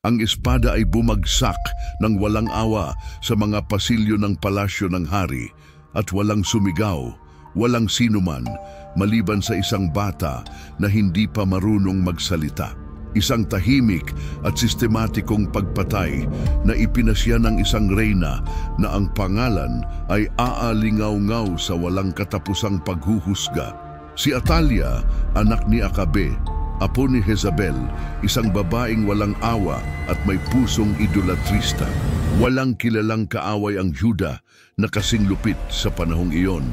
Ang espada ay bumagsak ng walang awa sa mga pasilyo ng palasyo ng hari at walang sumigaw, walang sinuman maliban sa isang bata na hindi pa marunong magsalita. Isang tahimik at sistematikong pagpatay na ipinasya ng isang reyna na ang pangalan ay aalingaw-ngaw sa walang katapusang paghuhusga. Si Atalia, anak ni Akabe, apo ni Jezabel, isang babaeng walang awa at may pusong idolatrista. Walang kilalang kaaway ang Juda na kasing lupit sa panahong iyon,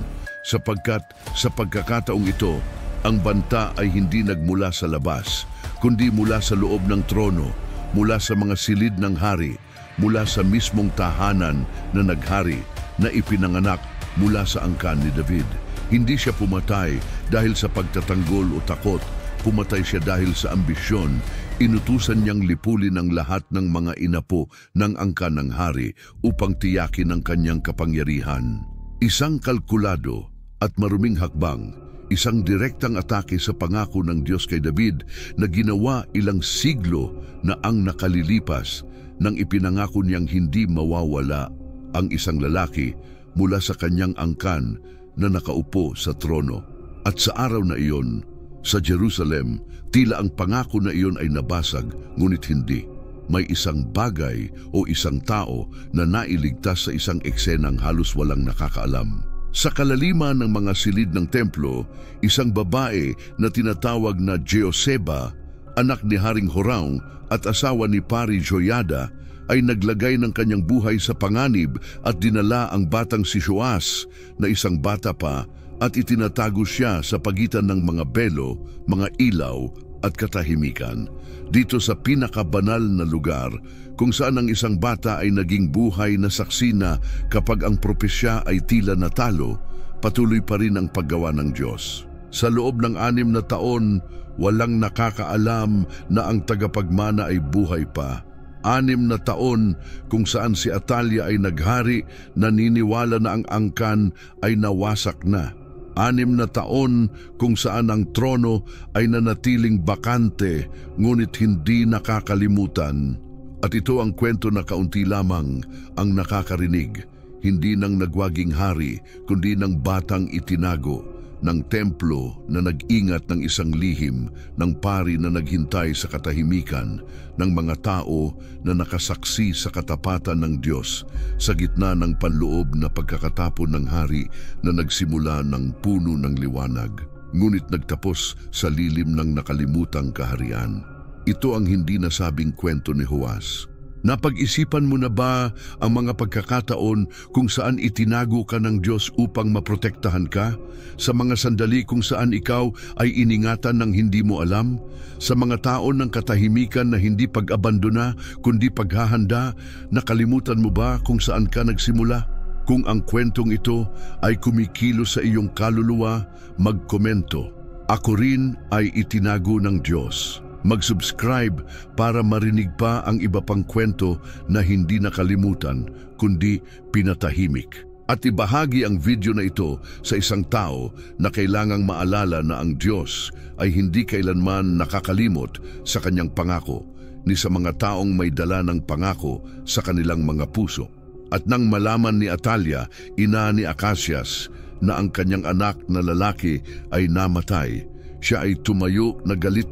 sapagkat sa pagkakataong ito, ang banta ay hindi nagmula sa labas, kundi mula sa loob ng trono, mula sa mga silid ng hari, mula sa mismong tahanan na naghari na ipinanganak mula sa angkan ni David. Hindi siya pumatay dahil sa pagtatanggol o takot, pumatay siya dahil sa ambisyon. Inutusan niyang lipulin ang lahat ng mga inapo ng angkan ng hari upang tiyakin ang kanyang kapangyarihan. Isang kalkulado at maruming hakbang, isang direktang atake sa pangako ng Diyos kay David na ginawa ilang siglo na ang nakalilipas nang ipinangako niyang hindi mawawala ang isang lalaki mula sa kanyang angkan na nakaupo sa trono. At sa araw na iyon, sa Jerusalem, tila ang pangako na iyon ay nabasag, ngunit hindi. May isang bagay o isang tao na nailigtas sa isang eksenang halos walang nakakaalam. Sa kalaliman ng mga silid ng templo, isang babae na tinatawag na Jeoseba, anak ni Haring Horaw at asawa ni Pari Joyada, ay naglagay ng kanyang buhay sa panganib at dinala ang batang si Joas na isang bata pa at itinatago siya sa pagitan ng mga belo, mga ilaw at katahimikan. Dito sa pinakabanal na lugar kung saan ang isang bata ay naging buhay na saksi na kapag ang propesya ay tila natalo, patuloy pa rin ang paggawa ng Diyos. Sa loob ng 6 na taon, walang nakakaalam na ang tagapagmana ay buhay pa. 6 na taon kung saan si Atalia ay naghari, naniniwala na ang angkan ay nawasak na. 6 na taon kung saan ang trono ay nanatiling bakante ngunit hindi nakakalimutan. At ito ang kwento na kaunti lamang ang nakakarinig, hindi ng nagwaging hari kundi ng batang itinago, ng templo na nag-ingat ng isang lihim, ng pari na naghintay sa katahimikan, ng mga tao na nakasaksi sa katapatan ng Diyos sa gitna ng panloob na pagkakatapon ng hari na nagsimula ng puno ng liwanag, ngunit nagtapos sa lilim ng nakalimutang kaharian. Ito ang hindi nasabing kwento ni Joas. Napag-isipan mo na ba ang mga pagkakataon kung saan itinago ka ng Diyos upang maprotektahan ka? Sa mga sandali kung saan ikaw ay iningatan ng hindi mo alam? Sa mga taon ng katahimikan na hindi pag-abandona kundi paghahanda, nakalimutan mo ba kung saan ka nagsimula? Kung ang kwentong ito ay kumikilos sa iyong kaluluwa, magkomento. Ako rin ay itinago ng Diyos. Mag-subscribe para marinig pa ang iba pang kwento na hindi nakalimutan kundi pinatahimik. At ibahagi ang video na ito sa isang tao na kailangang maalala na ang Diyos ay hindi kailanman nakakalimot sa kanyang pangako ni sa mga taong may dala ng pangako sa kanilang mga puso. At nang malaman ni Atalia, ina ni Acacias, na ang kanyang anak na lalaki ay namatay, siya ay tumayo na galit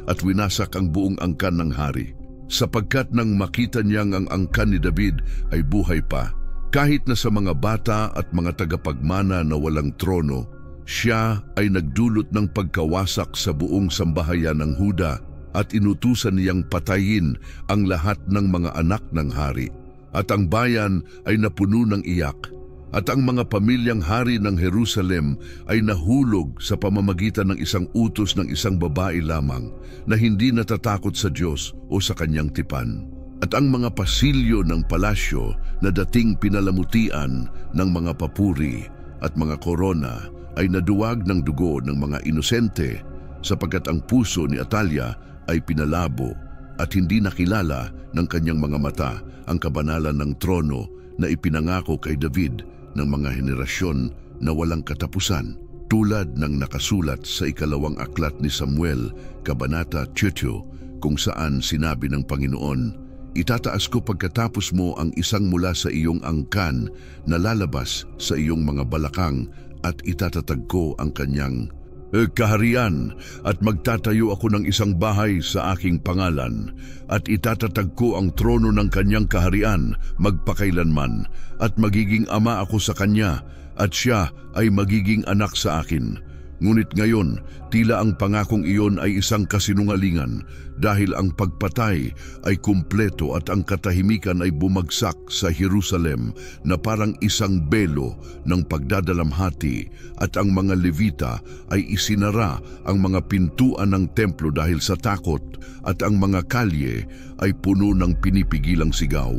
at winasak ang buong angkan ng hari. Sapagkat nang makita niyang ang angkan ni David ay buhay pa, kahit na sa mga bata at mga tagapagmana na walang trono, siya ay nagdulot ng pagkawasak sa buong sambahayan ng Huda at inutusan niyang patayin ang lahat ng mga anak ng hari. At ang bayan ay napuno ng iyak. At ang mga pamilyang hari ng Jerusalem ay nahulog sa pamamagitan ng isang utos ng isang babae lamang na hindi natatakot sa Diyos o sa kanyang tipan. At ang mga pasilyo ng palasyo na dating pinalamutian ng mga papuri at mga korona ay naduwag ng dugo ng mga inosente sapagkat ang puso ni Atalia ay pinalabo at hindi nakilala ng kanyang mga mata ang kabanalan ng trono na ipinangako kay David ng mga henerasyon na walang katapusan, tulad ng nakasulat sa 2 aklat ni Samuel, Kabanata 7, kung saan sinabi ng Panginoon, "Itataas ko pagkatapos mo ang isang mula sa iyong angkan na lalabas sa iyong mga balakang at itatatag ko ang kanyang kaharian at magtatayo ako ng isang bahay sa aking pangalan at itatatag ko ang trono ng kanyang kaharian magpakailanman at magiging ama ako sa kanya at siya ay magiging anak sa akin. Ngunit ngayon, tila ang pangakong iyon ay isang kasinungalingan dahil ang pagpatay ay kumpleto at ang katahimikan ay bumagsak sa Jerusalem na parang isang belo ng pagdadalamhati at ang mga Levita ay isinara ang mga pintuan ng templo dahil sa takot at ang mga kalye ay puno ng pinipigilang sigaw.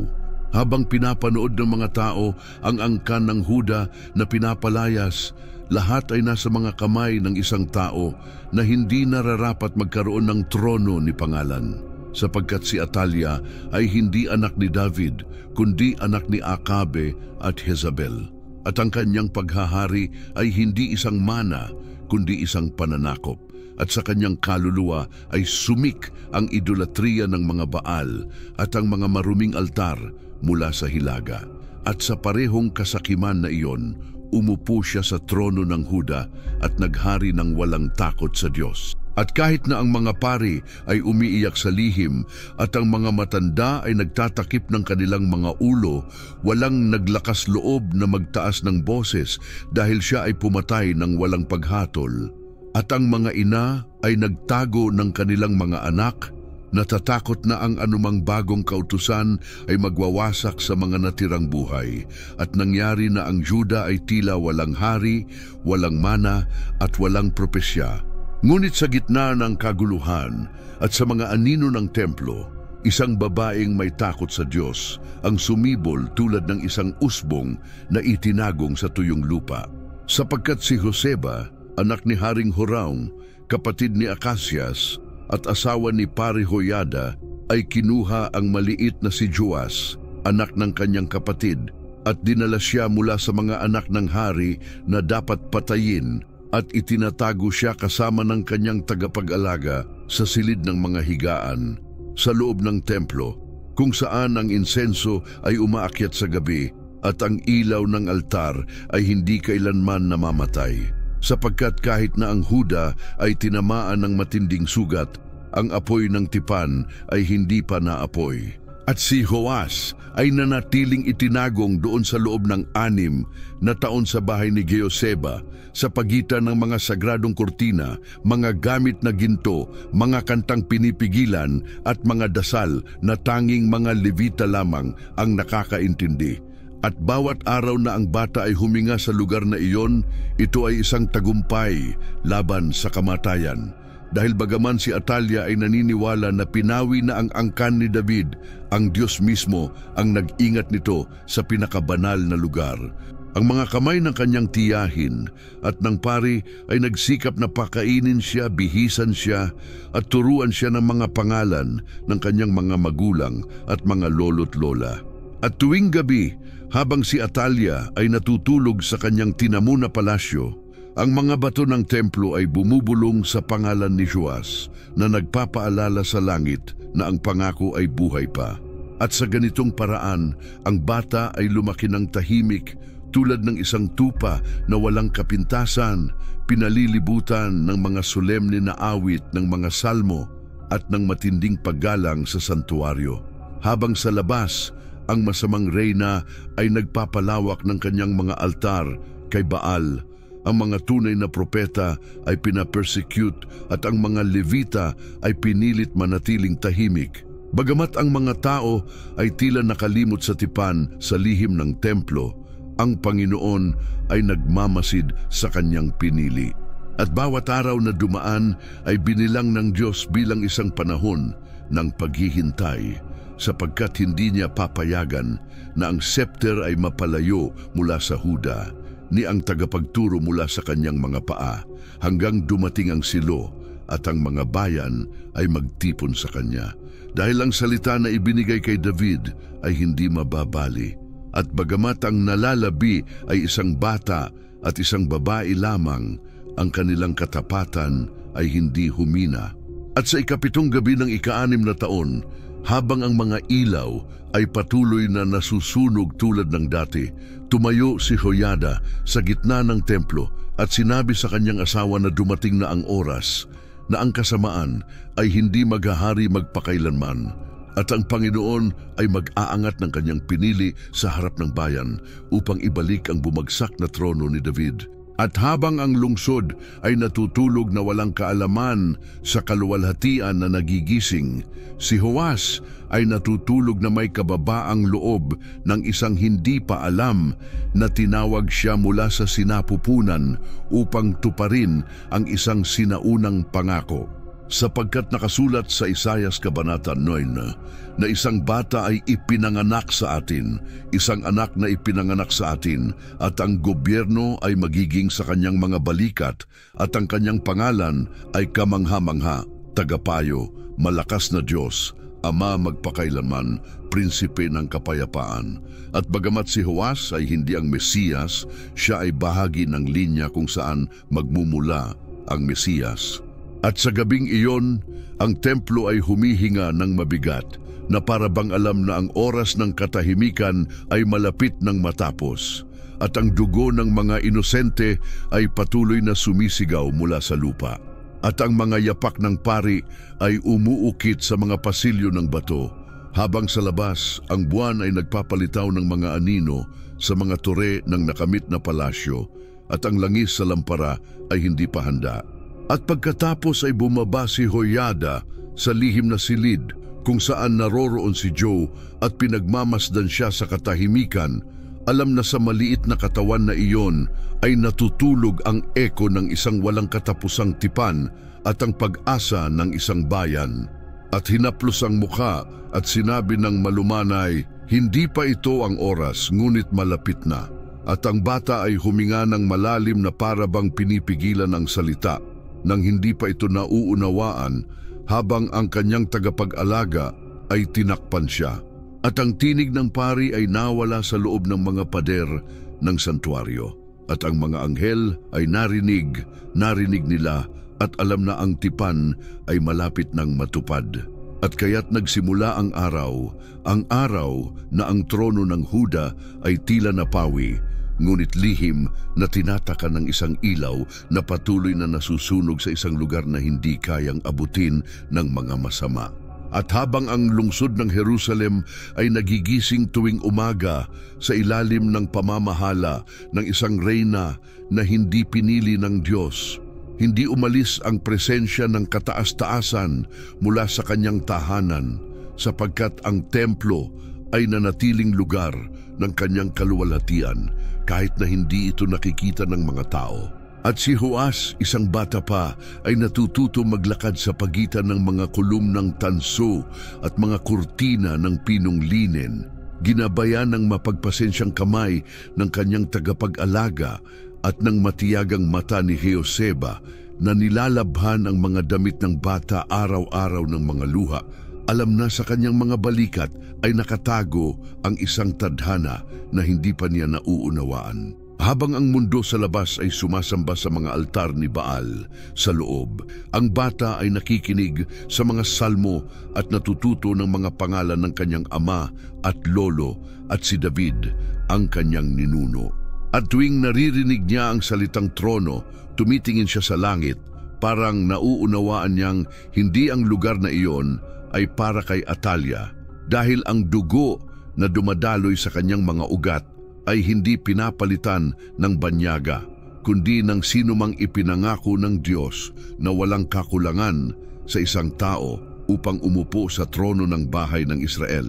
Habang pinapanood ng mga tao ang angkan ng Huda na pinapalayas, lahat ay nasa mga kamay ng isang tao na hindi nararapat magkaroon ng trono ni pangalan. Sapagkat si Atalia ay hindi anak ni David, kundi anak ni Akabe at Jezabel. At ang kanyang paghahari ay hindi isang mana, kundi isang pananakop. At sa kanyang kaluluwa ay sumik ang idolatriya ng mga Baal at ang mga maruming altar mula sa hilaga. At sa parehong kasakiman na iyon, umupo siya sa trono ng Huda at naghari ng walang takot sa Diyos. At kahit na ang mga pari ay umiiyak sa lihim at ang mga matanda ay nagtatakip ng kanilang mga ulo, walang naglakas loob na magtaas ng boses dahil siya ay pumatay ng walang paghatol. At ang mga ina ay nagtago ng kanilang mga anak, natatakot na ang anumang bagong kautusan ay magwawasak sa mga natirang buhay. At nangyari na ang Juda ay tila walang hari, walang mana at walang propesya. Ngunit sa gitna ng kaguluhan at sa mga anino ng templo, isang babaeng may takot sa Diyos ang sumibol tulad ng isang usbong na itinagong sa tuyong lupa. Sapagkat si Joseba, anak ni Haring Horaum, kapatid ni Akasias, at asawa ni Pari Hoyada, ay kinuha ang maliit na si Joas, anak ng kanyang kapatid, at dinala siya mula sa mga anak ng hari na dapat patayin at itinatago siya kasama ng kanyang tagapag-alaga sa silid ng mga higaan sa loob ng templo, kung saan ang insenso ay umaakyat sa gabi at ang ilaw ng altar ay hindi kailanman namamatay. Sapagkat kahit na ang Huda ay tinamaan ng matinding sugat, ang apoy ng tipan ay hindi pa naapoy. At si Joas ay nanatiling itinagong doon sa loob ng 6 na taon sa bahay ni Jeoseba sa pagitan ng mga sagradong kurtina, mga gamit na ginto, mga kantang pinipigilan at mga dasal na tanging mga Levita lamang ang nakakaintindi. At bawat araw na ang bata ay huminga sa lugar na iyon, ito ay isang tagumpay laban sa kamatayan. Dahil bagaman si Atalia ay naniniwala na pinawi na ang angkan ni David, ang Diyos mismo ang nag-ingat nito sa pinakabanal na lugar. Ang mga kamay ng kanyang tiyahin at ng pari ay nagsikap na pakainin siya, bihisan siya at turuan siya ng mga pangalan ng kanyang mga magulang at mga lolo't lola. At tuwing gabi, habang si Atalia ay natutulog sa kanyang tinamo na palasyo, ang mga bato ng templo ay bumubulong sa pangalan ni Joas na nagpapaalala sa langit na ang pangako ay buhay pa. At sa ganitong paraan, ang bata ay lumaki ng tahimik tulad ng isang tupa na walang kapintasan, pinalilibutan ng mga solemne na awit ng mga salmo at ng matinding paggalang sa santuaryo. Habang sa labas, ang masamang reyna ay nagpapalawak ng kanyang mga altar kay Baal. Ang mga tunay na propeta ay pinapersecute at ang mga Levita ay pinilit manatiling tahimik. Bagamat ang mga tao ay tila nakalimot sa tipan sa lihim ng templo, ang Panginoon ay nagmamasid sa kanyang pinili. At bawat araw na dumaan ay binilang ng Diyos bilang isang panahon ng paghihintay, sapagkat hindi niya papayagan na ang scepter ay mapalayo mula sa Huda, ni ang tagapagturo mula sa kanyang mga paa, hanggang dumating ang silo at ang mga bayan ay magtipon sa kanya. Dahil ang salita na ibinigay kay David ay hindi mababali. At bagamat ang nalalabi ay isang bata at isang babae lamang, ang kanilang katapatan ay hindi humina. At sa ikapitong gabi ng ika-6 na taon, habang ang mga ilaw ay patuloy na nasusunog tulad ng dati, tumayo si Jehoiada sa gitna ng templo at sinabi sa kanyang asawa na dumating na ang oras na ang kasamaan ay hindi maghahari magpakailanman at ang Panginoon ay mag-aangat ng kanyang pinili sa harap ng bayan upang ibalik ang bumagsak na trono ni David. At habang ang lungsod ay natutulog na walang kaalaman sa kaluwalhatian na nagigising, si Joas ay natutulog na may kababaang loob ng isang hindi pa alam na tinawag siya mula sa sinapupunan upang tuparin ang isang sinaunang pangako. Sapagkat nakasulat sa Isaias Kabanata 9 na isang bata ay ipinanganak sa atin, isang anak na ipinanganak sa atin, at ang gobyerno ay magiging sa kanyang mga balikat, at ang kanyang pangalan ay kamangha-mangha, tagapayo, malakas na Diyos, Ama magpakailanman, prinsipe ng kapayapaan. At bagamat si Joas ay hindi ang Mesiyas, siya ay bahagi ng linya kung saan magmumula ang Mesiyas. At sa gabing iyon, ang templo ay humihinga ng mabigat, na para bang alam na ang oras ng katahimikan ay malapit ng matapos, at ang dugo ng mga inosente ay patuloy na sumisigaw mula sa lupa. At ang mga yapak ng pari ay umuukit sa mga pasilyo ng bato, habang sa labas ang buwan ay nagpapalitaw ng mga anino sa mga tore ng nakamit na palasyo, at ang langis sa lampara ay hindi pa handa. At pagkatapos ay bumaba si Jehoiada sa lihim na silid kung saan naroroon si Joe at pinagmamasdan siya sa katahimikan. Alam na sa maliit na katawan na iyon ay natutulog ang eko ng isang walang katapusang tipan at ang pag-asa ng isang bayan. At hinaplos ang mukha at sinabi ng malumanay, "Hindi pa ito ang oras, ngunit malapit na." At ang bata ay huminga ng malalim na para bang pinipigilan ang salita, nang hindi pa ito nauunawaan, habang ang kanyang tagapag-alaga ay tinakpan siya. At ang tinig ng pari ay nawala sa loob ng mga pader ng santuaryo. At ang mga anghel ay narinig nila at alam na ang tipan ay malapit ng matupad. At kaya't nagsimula ang araw na ang trono ng Huda ay tila napawi, ngunit lihim na tinataka ng isang ilaw na patuloy na nasusunog sa isang lugar na hindi kayang abutin ng mga masama. At habang ang lungsod ng Jerusalem ay nagigising tuwing umaga sa ilalim ng pamamahala ng isang reyna na hindi pinili ng Diyos, hindi umalis ang presensya ng kataas-taasan mula sa kanyang tahanan, sapagkat ang templo ay nanatiling lugar ng kanyang kaluwalhatian kahit na hindi ito nakikita ng mga tao. At si Joas, isang bata pa, ay natututo maglakad sa pagitan ng mga kolumnang tanso at mga kurtina ng pinong linen. Ginabayan ng mapagpasensyang kamay ng kanyang tagapag-alaga at ng matiyagang mata ni Jeoseba na nilalabhan ang mga damit ng bata araw-araw ng mga luha. Alam na sa kanyang mga balikat ay nakatago ang isang tadhana na hindi pa niya nauunawaan. Habang ang mundo sa labas ay sumasamba sa mga altar ni Baal, sa loob, ang bata ay nakikinig sa mga salmo at natututo ng mga pangalan ng kanyang ama at lolo at si David, ang kanyang ninuno. At tuwing naririnig niya ang salitang trono, tumitingin siya sa langit, parang nauunawaan niyang hindi ang lugar na iyon ay para kay Atalia, dahil ang dugo na dumadaloy sa kanyang mga ugat ay hindi pinapalitan ng banyaga, kundi ng sinumang ipinangako ng Diyos na walang kakulangan sa isang tao upang umupo sa trono ng bahay ng Israel.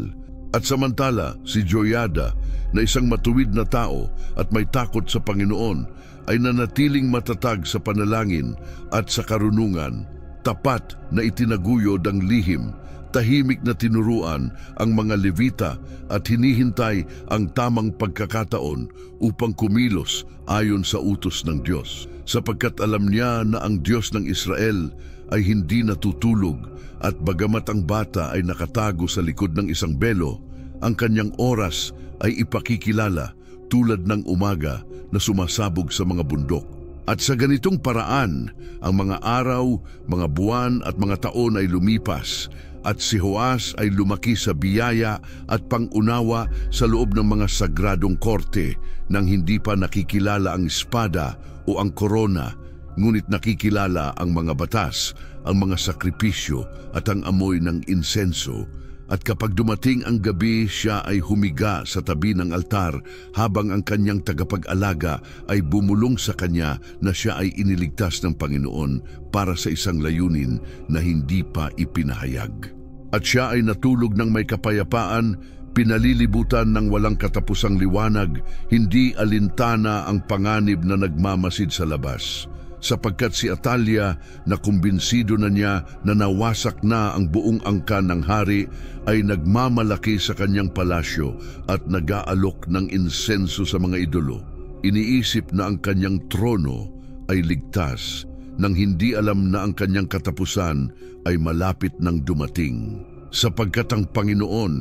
At samantala, si Jehoiada, na isang matuwid na tao at may takot sa Panginoon, ay nanatiling matatag sa panalangin at sa karunungan, tapat na itinaguyod ang lihim, tahimik na tinuruan ang mga Levita at hinihintay ang tamang pagkakataon upang kumilos ayon sa utos ng Diyos. Sapagkat alam niya na ang Diyos ng Israel ay hindi natutulog, at bagamat ang bata ay nakatago sa likod ng isang belo, ang kanyang oras ay ipakikilala tulad ng umaga na sumasabog sa mga bundok. At sa ganitong paraan, ang mga araw, mga buwan at mga taon ay lumipas at si Joas ay lumaki sa biyaya at pangunawa sa loob ng mga sagradong korte nang hindi pa nakikilala ang espada o ang korona, ngunit nakikilala ang mga batas, ang mga sakripisyo at ang amoy ng insenso. At kapag dumating ang gabi, siya ay humiga sa tabi ng altar habang ang kanyang tagapag-alaga ay bumulong sa kanya na siya ay iniligtas ng Panginoon para sa isang layunin na hindi pa ipinahayag. At siya ay natulog ng may kapayapaan, pinalilibutan ng walang katapusang liwanag, hindi alintana ang panganib na nagmamasid sa labas. Sapagkat si Atalia na kumbinsido na niya na nawasak na ang buong angkan ng hari ay nagmamalaki sa kanyang palasyo at nag-aalok ng insenso sa mga idolo. Iniisip na ang kanyang trono ay ligtas nang hindi alam na ang kanyang katapusan ay malapit nang dumating. Sapagkat ang Panginoon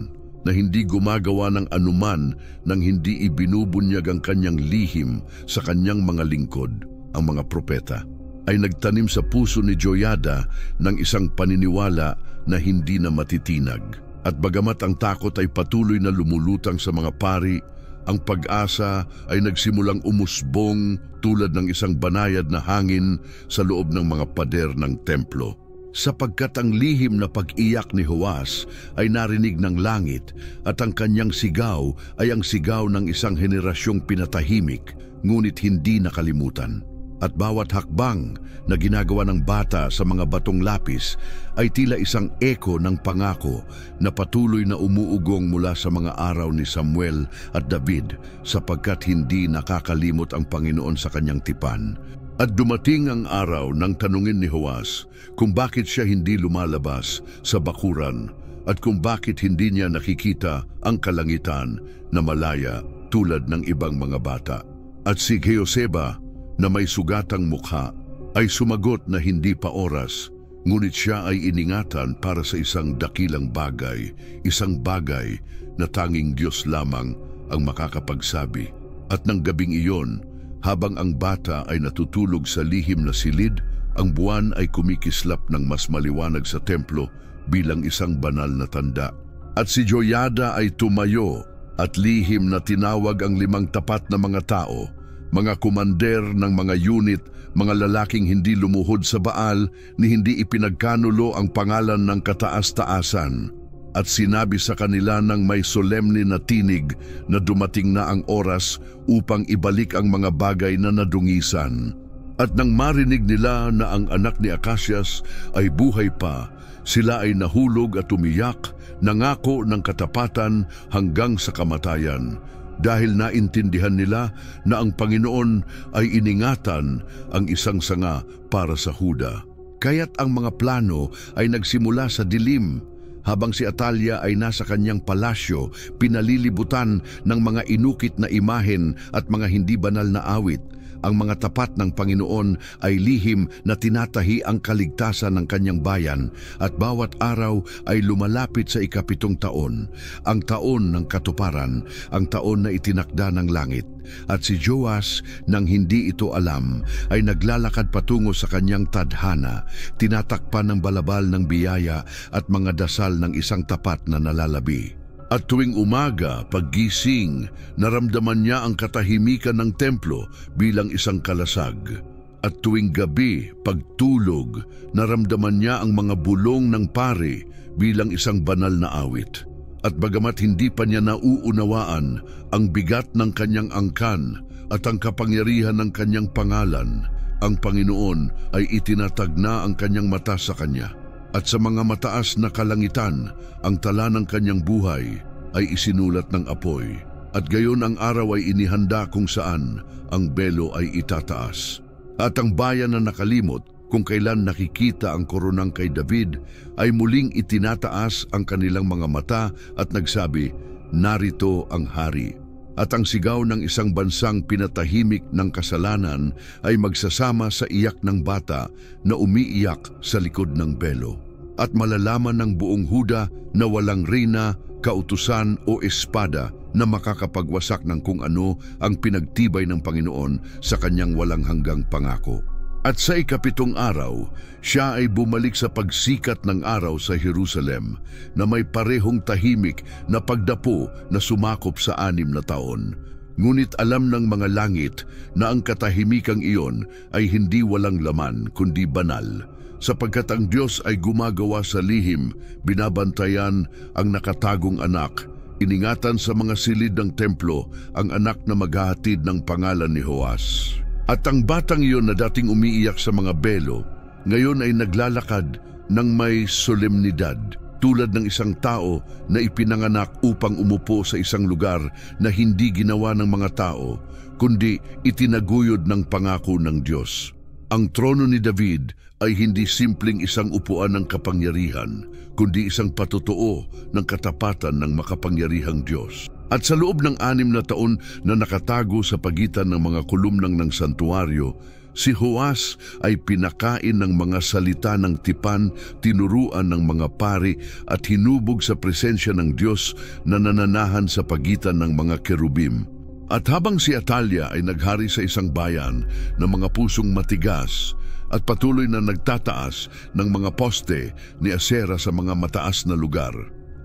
na hindi gumagawa ng anuman nang hindi ibinubunyag ang kanyang lihim sa kanyang mga lingkod, ang mga propeta, ay nagtanim sa puso ni Joiada ng isang paniniwala na hindi na matitinag. At bagamat ang takot ay patuloy na lumulutang sa mga pari, ang pag-asa ay nagsimulang umusbong tulad ng isang banayad na hangin sa loob ng mga pader ng templo. Sapagkat ang lihim na pag-iyak ni Joas ay narinig ng langit at ang kanyang sigaw ay ang sigaw ng isang henerasyong pinatahimik ngunit hindi nakalimutan. At bawat hakbang na ginagawa ng bata sa mga batong lapis ay tila isang eko ng pangako na patuloy na umuugong mula sa mga araw ni Samuel at David sapagkat hindi nakakalimot ang Panginoon sa kanyang tipan. At dumating ang araw nang tanungin ni Joas kung bakit siya hindi lumalabas sa bakuran at kung bakit hindi niya nakikita ang kalangitan na malaya tulad ng ibang mga bata. At si Jeoseba na may sugatang mukha ay sumagot na hindi pa oras, ngunit siya ay iningatan para sa isang dakilang bagay, isang bagay na tanging Diyos lamang ang makakapagsabi. At ng gabing iyon, habang ang bata ay natutulog sa lihim na silid, ang buwan ay kumikislap ng mas maliwanag sa templo bilang isang banal na tanda. At si Joiada ay tumayo at lihim na tinawag ang 5 tapat na mga tao, mga kumander ng mga unit, mga lalaking hindi lumuhod sa Baal ni hindi ipinagkanulo ang pangalan ng kataas-taasan. At sinabi sa kanila ng may solemne na tinig na dumating na ang oras upang ibalik ang mga bagay na nadungisan. At nang marinig nila na ang anak ni Acacias ay buhay pa, sila ay nahulog at umiyak, nangako ng katapatan hanggang sa kamatayan. Dahil naintindihan nila na ang Panginoon ay iningatan ang isang sanga para sa Huda. Kaya't ang mga plano ay nagsimula sa dilim. Habang si Atalia ay nasa kanyang palasyo, pinalilibutan ng mga inukit na imahen at mga hindi banal na awit. Ang mga tapat ng Panginoon ay lihim na tinatahi ang kaligtasan ng kanyang bayan at bawat araw ay lumalapit sa 7 taon, ang taon ng katuparan, ang taon na itinakda ng langit. At si Joas, nang hindi ito alam, ay naglalakad patungo sa kanyang tadhana, tinatakpan ng balabal ng biyaya at mga dasal ng isang tapat na nalalabi. At tuwing umaga, paggising, naramdaman niya ang katahimikan ng templo bilang isang kalasag. At tuwing gabi, pagtulog, naramdaman niya ang mga bulong ng pari bilang isang banal na awit. At bagamat hindi pa niya nauunawaan ang bigat ng kanyang angkan at ang kapangyarihan ng kanyang pangalan, ang Panginoon ay itinatag na ang kanyang mata sa kanya. At sa mga mataas na kalangitan, ang tala ng kanyang buhay ay isinulat ng apoy. At gayon ang araw ay inihanda kung saan ang belo ay itataas. At ang bayan na nakalimot kung kailan nakikita ang koronang kay David ay muling itinataas ang kanilang mga mata at nagsabi, "Narito ang hari." At ang sigaw ng isang bansang pinatahimik ng kasalanan ay magsasama sa iyak ng bata na umiiyak sa likod ng belo. At malalaman ng buong Huda na walang reyna kautusan o espada na makakapagwasak ng kung ano ang pinagtibay ng Panginoon sa kanyang walang hanggang pangako. At sa ika-7 araw, siya ay bumalik sa pagsikat ng araw sa Jerusalem na may parehong tahimik na pagdapo na sumakop sa 6 na taon. Ngunit alam ng mga langit na ang katahimikang iyon ay hindi walang laman kundi banal, sapagkat ang Diyos ay gumagawa sa lihim, binabantayan ang nakatagong anak, iningatan sa mga silid ng templo ang anak na maghahatid ng pangalan ni Joas. At ang batang iyon na dating umiiyak sa mga belo, ngayon ay naglalakad ng may solemnidad, tulad ng isang tao na ipinanganak upang umupo sa isang lugar na hindi ginawa ng mga tao, kundi itinaguyod ng pangako ng Diyos. Ang trono ni David ay hindi simpleng isang upuan ng kapangyarihan, kundi isang patotoo ng katapatan ng makapangyarihang Diyos. At sa loob ng 6 na taon na nakatago sa pagitan ng mga kolumnang ng santuaryo, si Joas ay pinakain ng mga salita ng tipan, tinuruan ng mga pari at hinubog sa presensya ng Diyos na nananahan sa pagitan ng mga kerubim. At habang si Atalia ay naghari sa isang bayan ng mga pusong matigas at patuloy na nagtataas ng mga poste ni Asera sa mga mataas na lugar,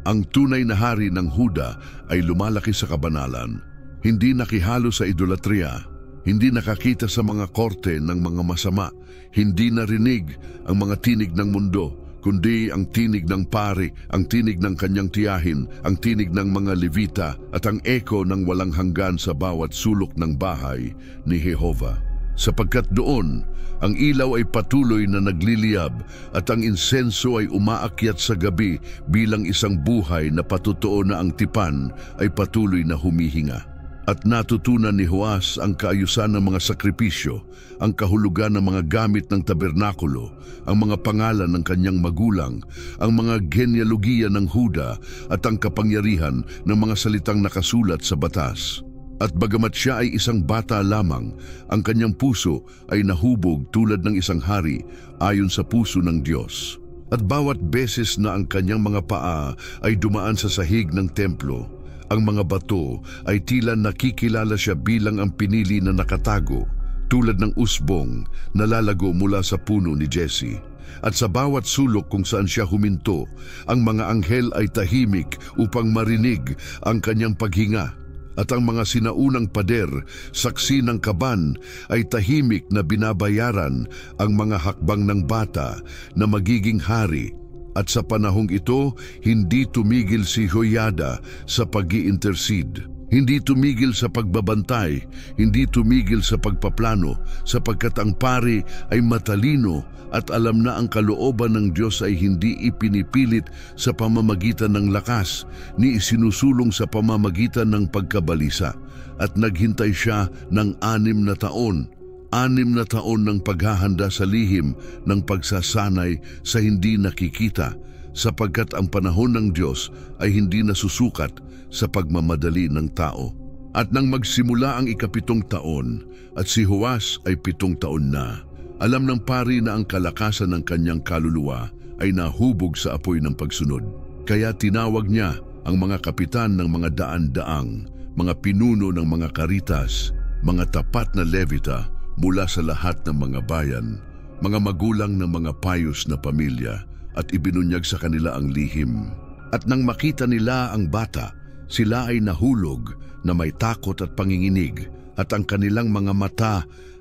ang tunay na hari ng Huda ay lumalaki sa kabanalan, hindi nakihalo sa idolatria, hindi nakakita sa mga korte ng mga masama, hindi narinig ang mga tinig ng mundo, kundi ang tinig ng pari, ang tinig ng kanyang tiyahin, ang tinig ng mga Levita at ang eko ng walang hanggan sa bawat sulok ng bahay ni Jehovah. Sapagkat doon, ang ilaw ay patuloy na nagliliyab at ang insenso ay umaakyat sa gabi bilang isang buhay na patutuo na ang tipan ay patuloy na humihinga. At natutunan ni Joas ang kaayusan ng mga sakripisyo, ang kahulugan ng mga gamit ng tabernakulo, ang mga pangalan ng kanyang magulang, ang mga genealogiya ng Huda at ang kapangyarihan ng mga salitang nakasulat sa batas. At bagamat siya ay isang bata lamang, ang kanyang puso ay nahubog tulad ng isang hari ayon sa puso ng Diyos. At bawat beses na ang kanyang mga paa ay dumaan sa sahig ng templo, ang mga bato ay tila nakikilala siya bilang ang pinili na nakatago, tulad ng usbong na lalago mula sa puno ni Jesse. At sa bawat sulok kung saan siya huminto, ang mga anghel ay tahimik upang marinig ang kanyang paghinga. At ang mga sinaunang pader, saksi ng kaban, ay tahimik na binabayaran ang mga hakbang ng bata na magiging hari. At sa panahong ito, hindi tumigil si Joiada sa pag-i-intercede. Hindi tumigil sa pagbabantay, hindi tumigil sa pagpaplano, sapagkat ang pari ay matalino at alam na ang kalooban ng Diyos ay hindi ipinipilit sa pamamagitan ng lakas, ni isinusulong sa pamamagitan ng pagkabalisa. At naghintay siya ng 6 na taon. 6 na taon ng paghahanda sa lihim ng pagsasanay sa hindi nakikita, sapagkat ang panahon ng Diyos ay hindi nasusukat sa pagmamadali ng tao. At nang magsimula ang ika-7 taon at si Joas ay 7 taon na, alam ng pari na ang kalakasan ng kanyang kaluluwa ay nahubog sa apoy ng pagsunod. Kaya tinawag niya ang mga kapitan ng mga daan-daang, mga pinuno ng mga karitas, mga tapat na Levita mula sa lahat ng mga bayan, mga magulang ng mga payos na pamilya, at ibinunyag sa kanila ang lihim. At nang makita nila ang bata, sila ay nahulog na may takot at panginginig, at ang kanilang mga mata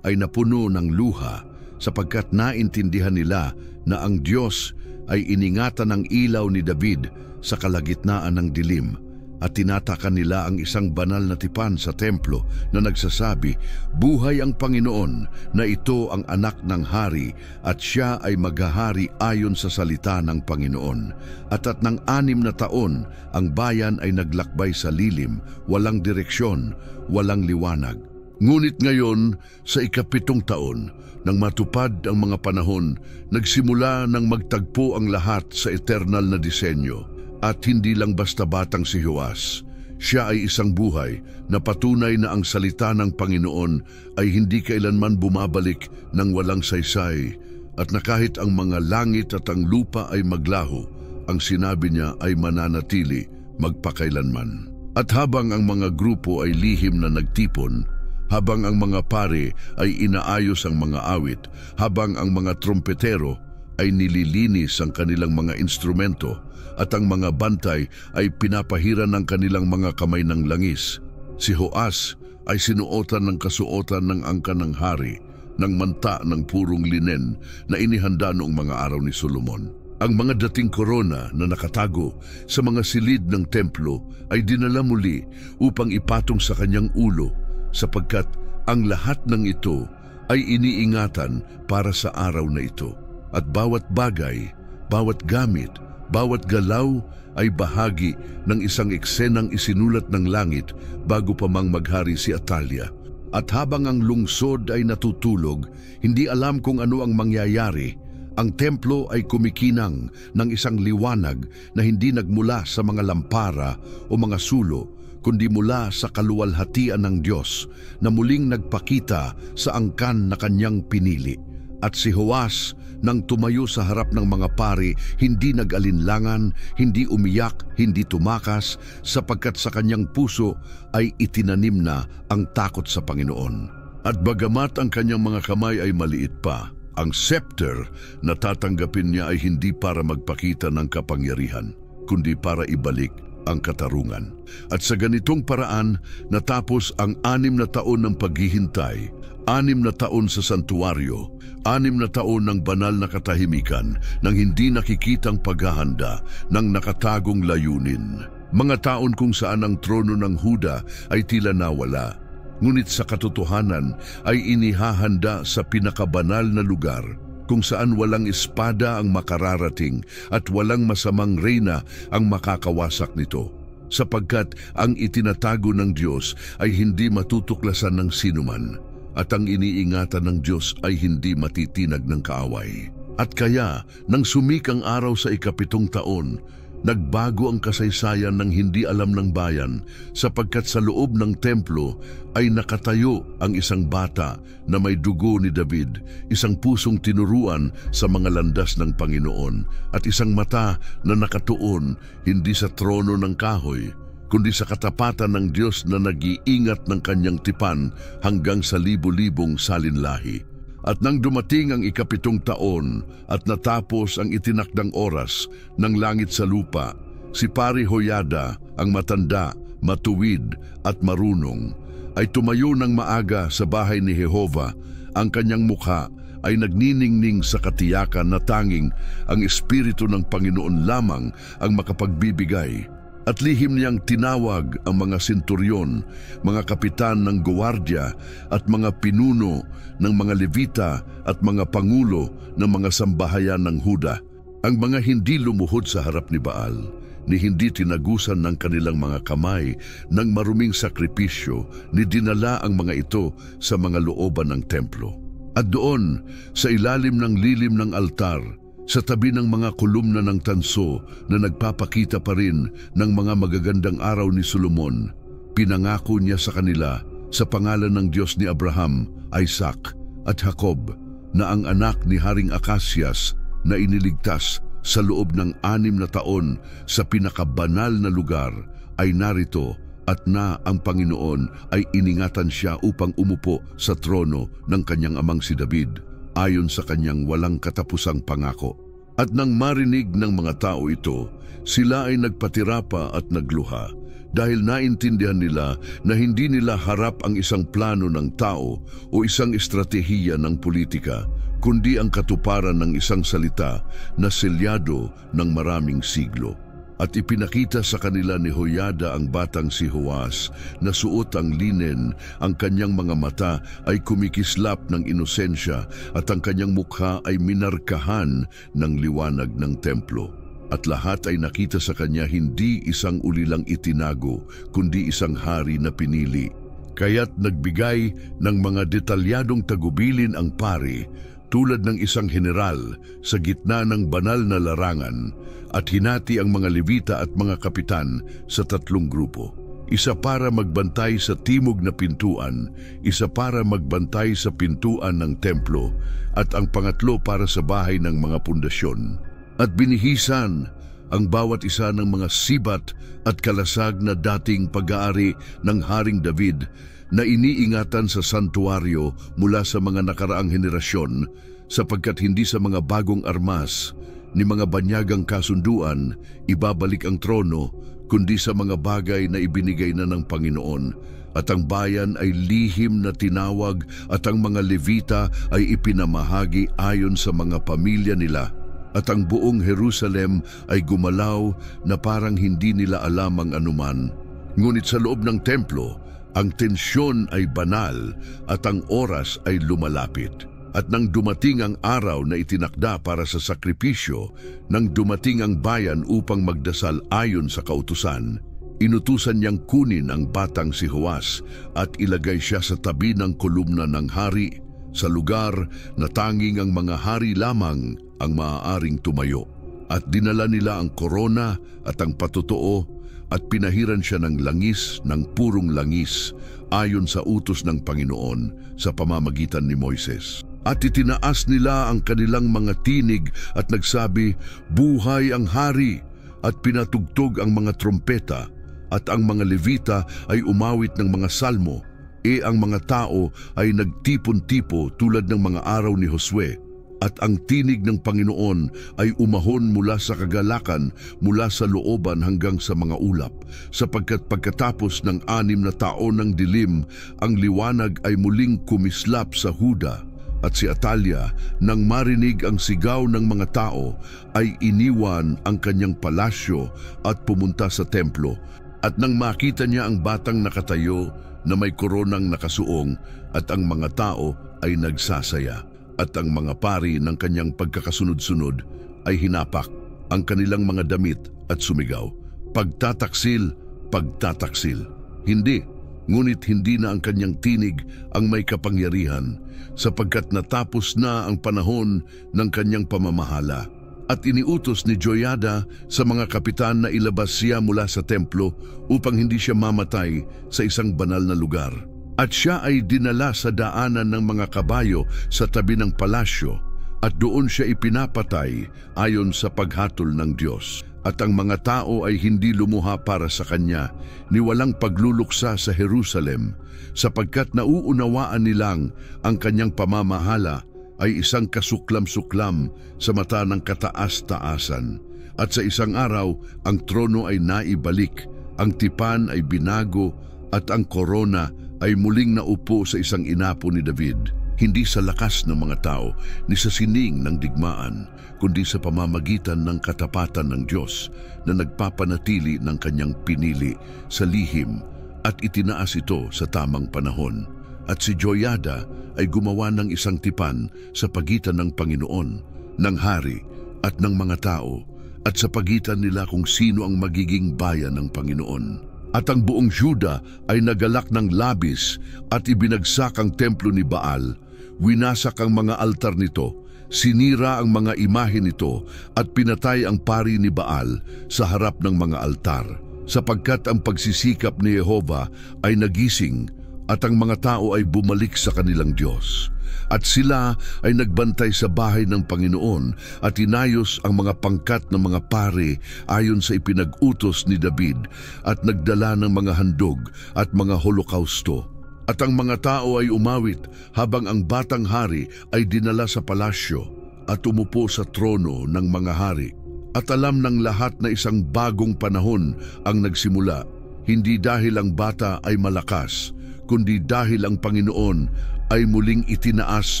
ay napuno ng luha, sapagkat naintindihan nila na ang Diyos ay iningatan ng ilaw ni David sa kalagitnaan ng dilim, at tinatakan nila ang isang banal na tipan sa templo na nagsasabi, "Buhay ang Panginoon, na ito ang anak ng hari, at siya ay maghahari ayon sa salita ng Panginoon." At ng 6 na taon, ang bayan ay naglakbay sa lilim, walang direksyon, walang liwanag. Ngunit ngayon, sa ika-7 taon, nang matupad ang mga panahon, nagsimula ng magtagpo ang lahat sa eternal na disenyo. At hindi lang basta batang si Joas, siya ay isang buhay na patunay na ang salita ng Panginoon ay hindi kailanman bumabalik ng walang saysay, at na kahit ang mga langit at ang lupa ay maglaho, ang sinabi niya ay mananatili magpakailanman. At habang ang mga grupo ay lihim na nagtipon, habang ang mga pare ay inaayos ang mga awit, habang ang mga trompetero ay nililinis ang kanilang mga instrumento, at ang mga bantay ay pinapahiran ng kanilang mga kamay ng langis, si Joas ay sinuotan ng kasuotan ng angkan ng hari, ng manta ng purong linen na inihanda noong mga araw ni Solomon. Ang mga dating korona na nakatago sa mga silid ng templo ay dinala muli upang ipatong sa kanyang ulo, sapagkat ang lahat ng ito ay iniingatan para sa araw na ito. At bawat bagay, bawat gamit, bawat galaw ay bahagi ng isang eksenang isinulat ng langit bago pa mang maghari si Atalia. At habang ang lungsod ay natutulog, hindi alam kung ano ang mangyayari. Ang templo ay kumikinang ng isang liwanag na hindi nagmula sa mga lampara o mga sulo, kundi mula sa kaluwalhatian ng Diyos na muling nagpakita sa angkan na kanyang pinili. At si Joas, nang tumayo sa harap ng mga pari, hindi nag-alinlangan, hindi umiyak, hindi tumakas, sapagkat sa kanyang puso ay itinanim na ang takot sa Panginoon. At bagamat ang kanyang mga kamay ay maliit pa, ang scepter na tatanggapin niya ay hindi para magpakita ng kapangyarihan, kundi para ibalik ang katarungan. At sa ganitong paraan, natapos ang 6 na taon ng paghihintay, 6 na taon sa santuaryo, 6 na taon ng banal na katahimikan, ng hindi nakikitang paghahanda, ng nakatagong layunin. Mga taon kung saan ang trono ng Huda ay tila nawala, ngunit sa katotohanan ay inihahanda sa pinakabanal na lugar, kung saan walang espada ang makararating at walang masamang reyna ang makakawasak nito, sapagkat ang itinatago ng Diyos ay hindi matutuklasan ng sinuman, at ang iniingatan ng Diyos ay hindi matitinag ng kaaway. At kaya, nang sumikang araw sa 7 taon, nagbago ang kasaysayan ng hindi alam ng bayan, sapagkat sa loob ng templo ay nakatayo ang isang bata na may dugo ni David, isang pusong tinuruan sa mga landas ng Panginoon, at isang mata na nakatuon hindi sa trono ng kahoy, kundi sa katapatan ng Diyos na nag-iingat ng kanyang tipan hanggang sa libo-libong salinlahi. At nang dumating ang 7 taon at natapos ang itinakdang oras ng langit sa lupa, si Pari Joiada, ang matanda, matuwid at marunong, ay tumayo ng maaga sa bahay ni Jehova. Ang kanyang mukha ay nagniningning sa katiyakan na tanging ang Espiritu ng Panginoon lamang ang makapagbibigay. At lihim niyang tinawag ang mga senturyon, mga kapitan ng gwardiya at mga pinuno ng mga Levita at mga pangulo ng mga sambahayan ng Huda. Ang mga hindi lumuhod sa harap ni Baal, ni hindi tinagusan ng kanilang mga kamay ng maruming sakripisyo, ni dinala ang mga ito sa mga looban ng templo. At doon, sa ilalim ng lilim ng altar, sa tabi ng mga kolumna ng tanso na nagpapakita pa rin ng mga magagandang araw ni Solomon, pinangako niya sa kanila sa pangalan ng Diyos ni Abraham, Isaac at Jacob na ang anak ni Haring Akasias na iniligtas sa loob ng 6 na taon sa pinakabanal na lugar ay narito, at na ang Panginoon ay iningatan siya upang umupo sa trono ng kanyang amang si David, ayon sa kanyang walang katapusang pangako. At nang marinig ng mga tao ito, sila ay nagpatira pa at nagluha, dahil naintindihan nila na hindi nila harap ang isang plano ng tao o isang estratehiya ng politika, kundi ang katuparan ng isang salita na selyado ng maraming siglo. At ipinakita sa kanila ni Joiada ang batang si Joas na suot ang linen, ang kanyang mga mata ay kumikislap ng inosensya at ang kanyang mukha ay minarkahan ng liwanag ng templo. At lahat ay nakita sa kanya hindi isang ulilang itinago, kundi isang hari na pinili. Kaya't nagbigay ng mga detalyadong tagubilin ang pari, tulad ng isang general sa gitna ng banal na larangan, at hinati ang mga Levita at mga kapitan sa 3 grupo. Isa para magbantay sa timog na pintuan, isa para magbantay sa pintuan ng templo, at ang pangatlo para sa bahay ng mga pundasyon. At binihisan ang bawat isa ng mga sibat at kalasag na dating pag-aari ng Haring David na iniingatan sa santuaryo mula sa mga nakaraang henerasyon, sapagkat hindi sa mga bagong armas ni mga banyagang kasunduan ibabalik ang trono, kundi sa mga bagay na ibinigay na ng Panginoon. At ang bayan ay lihim na tinawag at ang mga Levita ay ipinamahagi ayon sa mga pamilya nila. At ang buong Jerusalem ay gumalaw na parang hindi nila alam ang anuman. Ngunit sa loob ng templo, ang tensyon ay banal at ang oras ay lumalapit. At nang dumating ang araw na itinakda para sa sakripisyo, nang dumating ang bayan upang magdasal ayon sa kautusan, inutusan niyang kunin ang batang si Joas at ilagay siya sa tabi ng kolumna ng hari, sa lugar na tanging ang mga hari lamang ang maaaring tumayo. At dinala nila ang korona at ang patotoo at pinahiran siya ng langis, ng purong langis, ayon sa utos ng Panginoon sa pamamagitan ni Moises. At itinaas nila ang kanilang mga tinig at nagsabi, "Buhay ang hari!" At pinatugtog ang mga trompeta, at ang mga Levita ay umawit ng mga salmo, ang mga tao ay nagtipon-tipo tulad ng mga araw ni Josue. At ang tinig ng Panginoon ay umahon mula sa kagalakan, mula sa looban hanggang sa mga ulap, sapagkat pagkatapos ng 6 na taon ng dilim, ang liwanag ay muling kumislap sa Huda. At si Atalia, nang marinig ang sigaw ng mga tao, ay iniwan ang kanyang palasyo at pumunta sa templo. At nang makita niya ang batang nakatayo na may koronang nakasuong, at ang mga tao ay nagsasaya, at ang mga pari ng kanyang pagkakasunod-sunod ay hinapak ang kanilang mga damit at sumigaw, "Pagtataksil, pagtataksil!" Hindi, ngunit hindi na ang kanyang tinig ang may kapangyarihan, sapagkat natapos na ang panahon ng kanyang pamamahala. At iniutos ni Joiada sa mga kapitan na ilabas siya mula sa templo upang hindi siya mamatay sa isang banal na lugar. At siya ay dinala sa daanan ng mga kabayo sa tabi ng palasyo, at doon siya ipinapatay ayon sa paghatol ng Diyos. At ang mga tao ay hindi lumuha para sa kanya, ni walang pagluluksa sa Jerusalem, sapagkat nauunawaan nilang ang kanyang pamamahala ay isang kasuklam-suklam sa mata ng kataas-taasan. At sa isang araw, ang trono ay naibalik, ang tipan ay binago, at ang korona ay muling naupo sa isang inapo ni David, hindi sa lakas ng mga tao, ni sa sining ng digmaan, kundi sa pamamagitan ng katapatan ng Diyos na nagpapanatili ng kanyang pinili sa lihim at itinaas ito sa tamang panahon. At si Joiada ay gumawa ng isang tipan sa pagitan ng Panginoon, ng hari at ng mga tao, at sa pagitan nila kung sino ang magiging bayan ng Panginoon. At ang buong Juda ay nagalak ng labis at ibinagsak ang templo ni Baal, winasak ang mga altar nito, sinira ang mga imahe nito, at pinatay ang pari ni Baal sa harap ng mga altar, sapagkat ang pagsisikap ni Jehova ay nagising at ang mga tao ay bumalik sa kanilang Diyos. At sila ay nagbantay sa bahay ng Panginoon at inayos ang mga pangkat ng mga pari ayon sa ipinag-utos ni David, at nagdala ng mga handog at mga holokausto. At ang mga tao ay umawit habang ang batang hari ay dinala sa palasyo at umupo sa trono ng mga hari. At alam ng lahat na isang bagong panahon ang nagsimula, hindi dahil ang bata ay malakas, kundi dahil ang Panginoon ay muling itinaas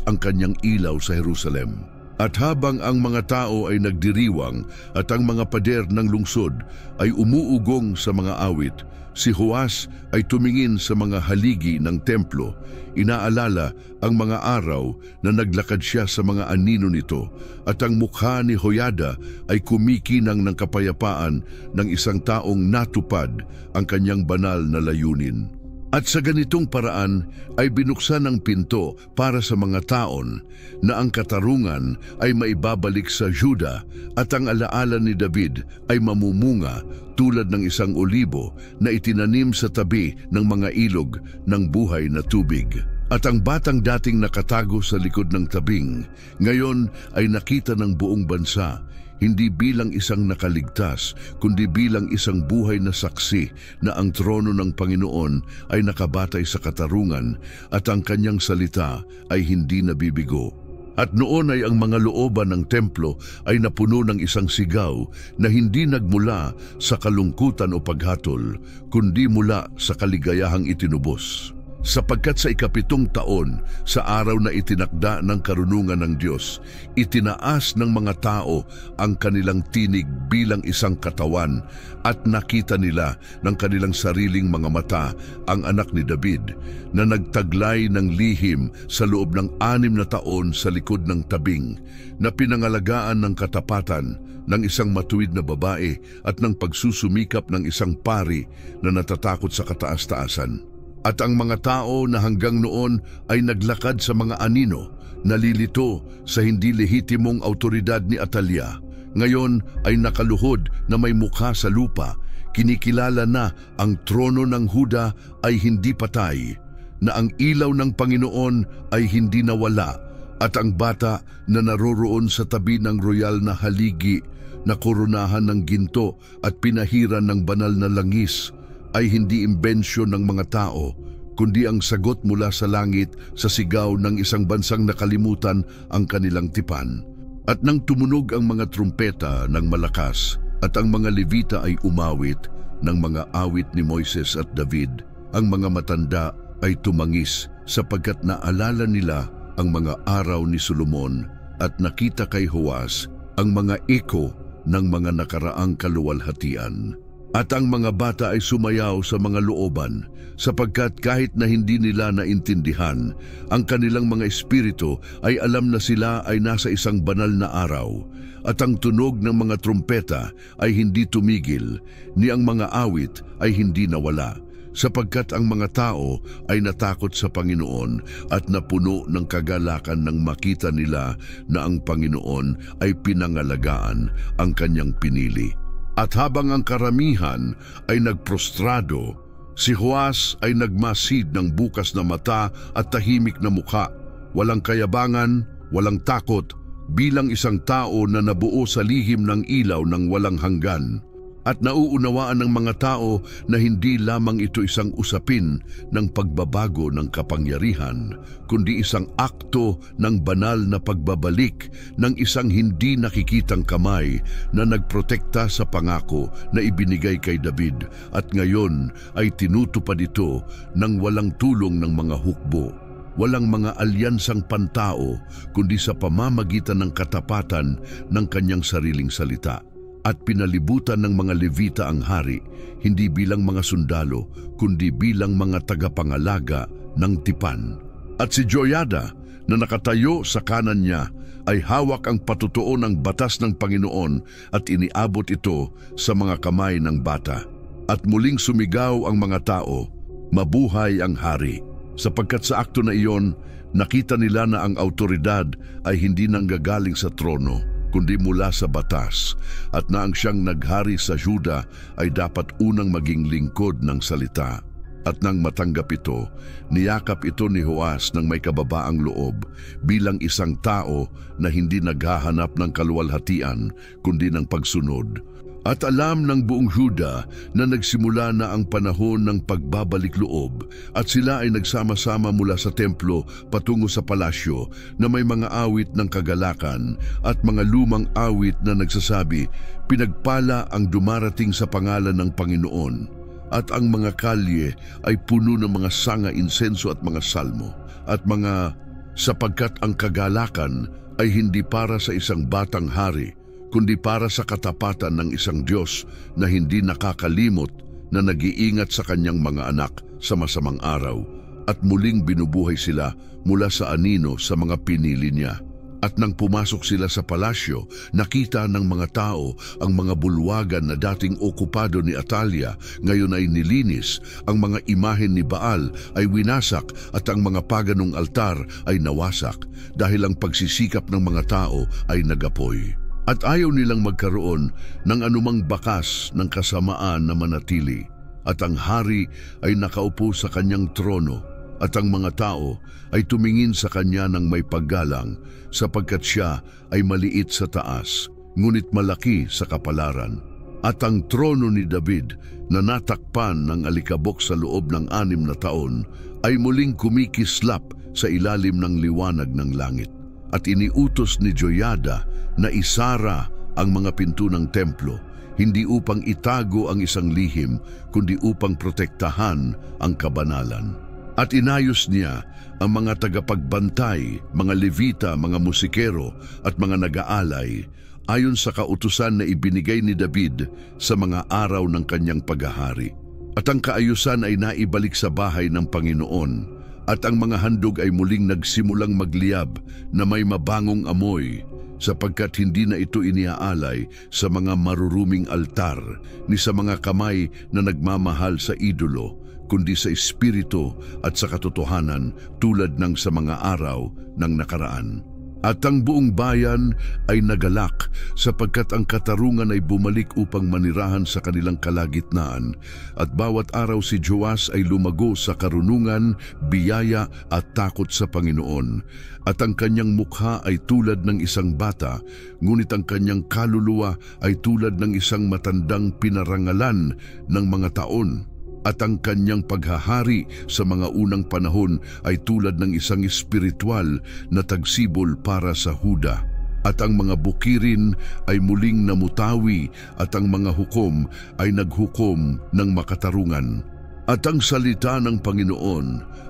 ang kanyang ilaw sa Jerusalem. At habang ang mga tao ay nagdiriwang at ang mga pader ng lungsod ay umuugong sa mga awit, si Joas ay tumingin sa mga haligi ng templo, inaalala ang mga araw na naglakad siya sa mga anino nito, at ang mukha ni Joiada ay kumikinang ng kapayapaan ng isang taong natupad ang kanyang banal na layunin. At sa ganitong paraan ay binuksan ang pinto para sa mga taon na ang katarungan ay maibabalik sa Juda, at ang alaala ni David ay mamumunga tulad ng isang olibo na itinanim sa tabi ng mga ilog ng buhay na tubig. At ang batang dating nakatago sa likod ng tabing, ngayon ay nakita ng buong bansa, hindi bilang isang nakaligtas, kundi bilang isang buhay na saksi na ang trono ng Panginoon ay nakabatay sa katarungan at ang kanyang salita ay hindi nabibigo. At noon ay ang mga looban ng templo ay napuno ng isang sigaw na hindi nagmula sa kalungkutan o paghatol, kundi mula sa kaligayahang itinubos. Sapagkat sa ika-7 taon, sa araw na itinakda ng karunungan ng Diyos, itinaas ng mga tao ang kanilang tinig bilang isang katawan at nakita nila ng kanilang sariling mga mata ang anak ni David na nagtaglay ng lihim sa loob ng 6 na taon sa likod ng tabing, na pinangalagaan ng katapatan ng isang matuwid na babae at ng pagsusumikap ng isang pari na natatakot sa kataas-taasan. At ang mga tao na hanggang noon ay naglakad sa mga anino, nalilito sa hindi lehitimong autoridad ni Atalia, ngayon ay nakaluhod na may mukha sa lupa, kinikilala na ang trono ng Huda ay hindi patay, na ang ilaw ng Panginoon ay hindi nawala, at ang bata na naroroon sa tabi ng royal na haligi na koronahan ng ginto at pinahiran ng banal na langis, ay hindi imbensyon ng mga tao, kundi ang sagot mula sa langit sa sigaw ng isang bansang nakalimutan ang kanilang tipan. At nang tumunog ang mga trumpeta ng malakas at ang mga Levita ay umawit ng mga awit ni Moises at David, ang mga matanda ay tumangis sapagkat naalala nila ang mga araw ni Solomon at nakita kay Joas ang mga eko ng mga nakaraang kaluwalhatian. At ang mga bata ay sumayaw sa mga looban, sapagkat kahit na hindi nila naintindihan, ang kanilang mga espiritu ay alam na sila ay nasa isang banal na araw, at ang tunog ng mga trumpeta ay hindi tumigil, ni ang mga awit ay hindi nawala, sapagkat ang mga tao ay natakot sa Panginoon at napuno ng kagalakan nang makita nila na ang Panginoon ay pinangalagaan ang kanyang pinili. At habang ang karamihan ay nagprostrado, si Joas ay nagmasid ng bukas na mata at tahimik na mukha, walang kayabangan, walang takot, bilang isang tao na nabuo sa lihim ng ilaw ng walang hanggan. At nauunawaan ng mga tao na hindi lamang ito isang usapin ng pagbabago ng kapangyarihan, kundi isang akto ng banal na pagbabalik ng isang hindi nakikitang kamay na nagprotekta sa pangako na ibinigay kay David at ngayon ay tinutupad ito ng walang tulong ng mga hukbo. Walang mga alyansang pantao kundi sa pamamagitan ng katapatan ng kanyang sariling salita. At pinalibutan ng mga Levita ang hari, hindi bilang mga sundalo, kundi bilang mga tagapangalaga ng tipan. At si Joiada, na nakatayo sa kanan niya, ay hawak ang patutuo ng batas ng Panginoon at iniabot ito sa mga kamay ng bata. At muling sumigaw ang mga tao, "Mabuhay ang hari!" Sapagkat sa akto na iyon, nakita nila na ang autoridad ay hindi nanggagaling sa trono, kundi mula sa batas, at na ang siyang naghari sa Juda ay dapat unang maging lingkod ng salita. At nang matanggap ito, niyakap ito ni Joas ng may kababaang loob bilang isang tao na hindi naghahanap ng kaluwalhatian kundi ng pagsunod. At alam ng buong Juda na nagsimula na ang panahon ng pagbabalik loob at sila ay nagsama-sama mula sa templo patungo sa palasyo na may mga awit ng kagalakan at mga lumang awit na nagsasabi, "Pinagpala ang dumarating sa pangalan ng Panginoon." At ang mga kalye ay puno ng mga sanga, insenso at mga salmo at mga sapagkat ang kagalakan ay hindi para sa isang batang hari, kundi para sa katapatan ng isang Diyos na hindi nakakalimot na nag-iingat sa kanyang mga anak sa masamang araw, at muling binubuhay sila mula sa anino sa mga pinili niya. At nang pumasok sila sa palasyo, nakita ng mga tao ang mga bulwagan na dating okupado ni Atalia, ngayon ay nilinis, ang mga imahen ni Baal ay winasak at ang mga paganong altar ay nawasak dahil ang pagsisikap ng mga tao ay nagapoy. At ayaw nilang magkaroon ng anumang bakas ng kasamaan na manatili. At ang hari ay nakaupo sa kanyang trono, at ang mga tao ay tumingin sa kanya ng may paggalang, sapagkat siya ay maliit sa taas, ngunit malaki sa kapalaran. At ang trono ni David na natakpan ng alikabok sa loob ng 6 na taon ay muling kumikislap sa ilalim ng liwanag ng langit. At iniutos ni Joyada na isara ang mga pinto ng templo, hindi upang itago ang isang lihim, kundi upang protektahan ang kabanalan. At inayos niya ang mga tagapagbantay, mga levita, mga musikero at mga nag-aalay ayon sa kautusan na ibinigay ni David sa mga araw ng kanyang paghahari. At ang kaayusan ay naibalik sa bahay ng Panginoon, at ang mga handog ay muling nagsimulang magliyab na may mabangong amoy, sapagkat hindi na ito iniaalay sa mga maruruming altar ni sa mga kamay na nagmamahal sa idolo, kundi sa espiritu at sa katotohanan tulad ng sa mga araw ng nakaraan. At ang buong bayan ay nagalak sapagkat ang katarungan ay bumalik upang manirahan sa kanilang kalagitnaan, at bawat araw si Joas ay lumago sa karunungan, biyaya at takot sa Panginoon. At ang kanyang mukha ay tulad ng isang bata, ngunit ang kanyang kaluluwa ay tulad ng isang matandang pinarangalan ng mga taon. At ang kanyang paghahari sa mga unang panahon ay tulad ng isang espiritual na tagsibol para sa Huda. At ang mga bukirin ay muling namutawi, at ang mga hukom ay naghukom ng makatarungan. At ang salita ng Panginoon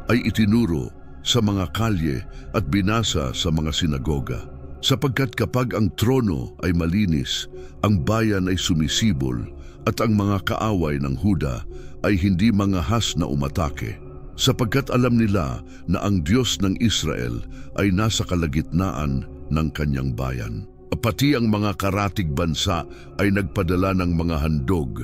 ay itinuro sa mga kalye at binasa sa mga sinagoga. Sapagkat kapag ang trono ay malinis, ang bayan ay sumisibol, at ang mga kaaway ng Huda ay hindi mangahas na umatake, sapagkat alam nila na ang Diyos ng Israel ay nasa kalagitnaan ng kanyang bayan. Pati ang mga karatig bansa ay nagpadala ng mga handog,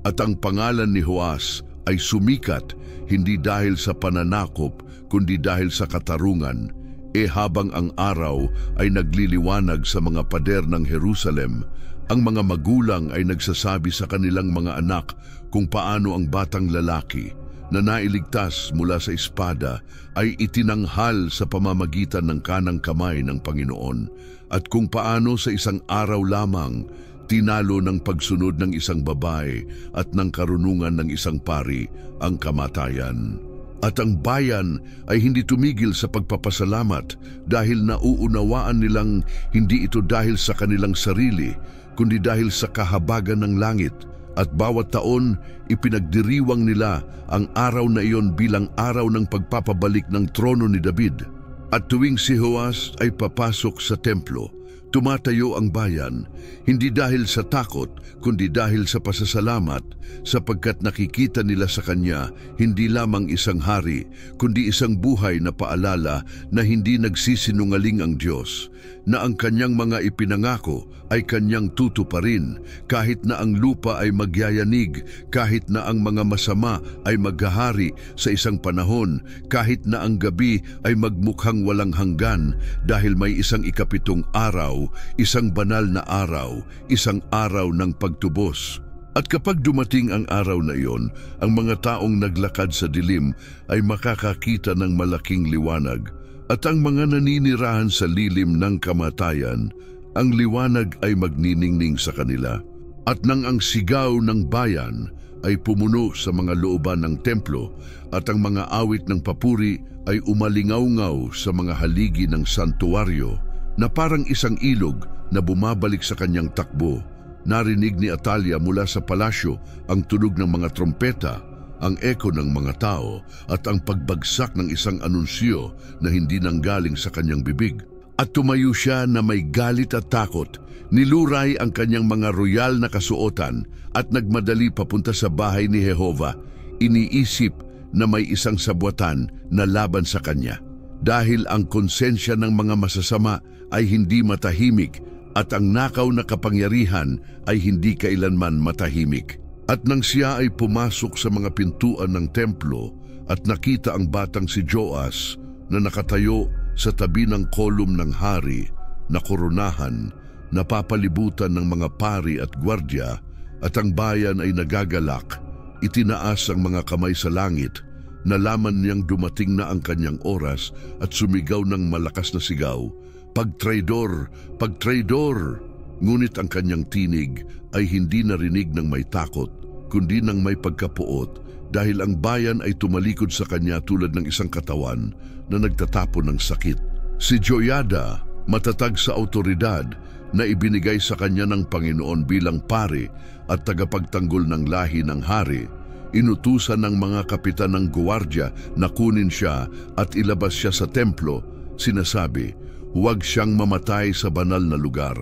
at ang pangalan ni Joas ay sumikat hindi dahil sa pananakop, kundi dahil sa katarungan. Habang ang araw ay nagliliwanag sa mga pader ng Jerusalem, ang mga magulang ay nagsasabi sa kanilang mga anak kung paano ang batang lalaki na nailigtas mula sa espada ay itinanghal sa pamamagitan ng kanang kamay ng Panginoon, at kung paano sa isang araw lamang tinalo ng pagsunod ng isang babae at ng karunungan ng isang pari ang kamatayan. At ang bayan ay hindi tumigil sa pagpapasalamat dahil nauunawaan nilang hindi ito dahil sa kanilang sarili, kundi dahil sa kahabagan ng langit. At bawat taon, ipinagdiriwang nila ang araw na iyon bilang araw ng pagpapabalik ng trono ni David. At tuwing si Joas ay papasok sa templo, tumatayo ang bayan, hindi dahil sa takot, kundi dahil sa pasasalamat, sapagkat nakikita nila sa kanya hindi lamang isang hari, kundi isang buhay na paalala na hindi nagsisinungaling ang Diyos, na ang kanyang mga ipinangako ay kanyang tutuparin, kahit na ang lupa ay magyayanig, kahit na ang mga masama ay maghahari sa isang panahon, kahit na ang gabi ay magmukhang walang hanggan, dahil may isang ikapitong araw, isang banal na araw, isang araw ng pagtubos. At kapag dumating ang araw na iyon, ang mga taong naglakad sa dilim ay makakakita ng malaking liwanag, at ang mga naninirahan sa lilim ng kamatayan, ang liwanag ay magniningning sa kanila. At nang ang sigaw ng bayan ay pumuno sa mga looban ng templo, at ang mga awit ng papuri ay umalingaw-ngaw sa mga haligi ng santuaryo, na parang isang ilog na bumabalik sa kanyang takbo, narinig ni Atalia mula sa palasyo ang tunog ng mga trompeta, ang eko ng mga tao, at ang pagbagsak ng isang anunsyo na hindi nanggaling sa kanyang bibig. At tumayo siya na may galit at takot, niluray ang kanyang mga royal na kasuotan at nagmadali papunta sa bahay ni Jehova, iniisip na may isang sabwatan na laban sa kanya. Dahil ang konsensya ng mga masasama ay hindi matahimik, at ang nakaw na kapangyarihan ay hindi kailanman matahimik. At nang siya ay pumasok sa mga pintuan ng templo at nakita ang batang si Joas na nakatayo sa tabi ng kolum ng hari na koronahan, napapalibutan ng mga pari at gwardya, at ang bayan ay nagagalak, itinaas ang mga kamay sa langit, nalaman niyang dumating na ang kanyang oras at sumigaw ng malakas na sigaw, "Pagtraidor! Pagtraidor!" Ngunit ang kanyang tinig ay hindi narinig ng may takot, kundi ng may pagkapuot, dahil ang bayan ay tumalikod sa kanya tulad ng isang katawan na nagtatapon ng sakit. Si Joiada, matatag sa autoridad na ibinigay sa kanya ng Panginoon bilang pari at tagapagtanggol ng lahi ng hari, inutusan ng mga kapitan ng guwardiya na kunin siya at ilabas siya sa templo. Sinasabi, huwag siyang mamatay sa banal na lugar,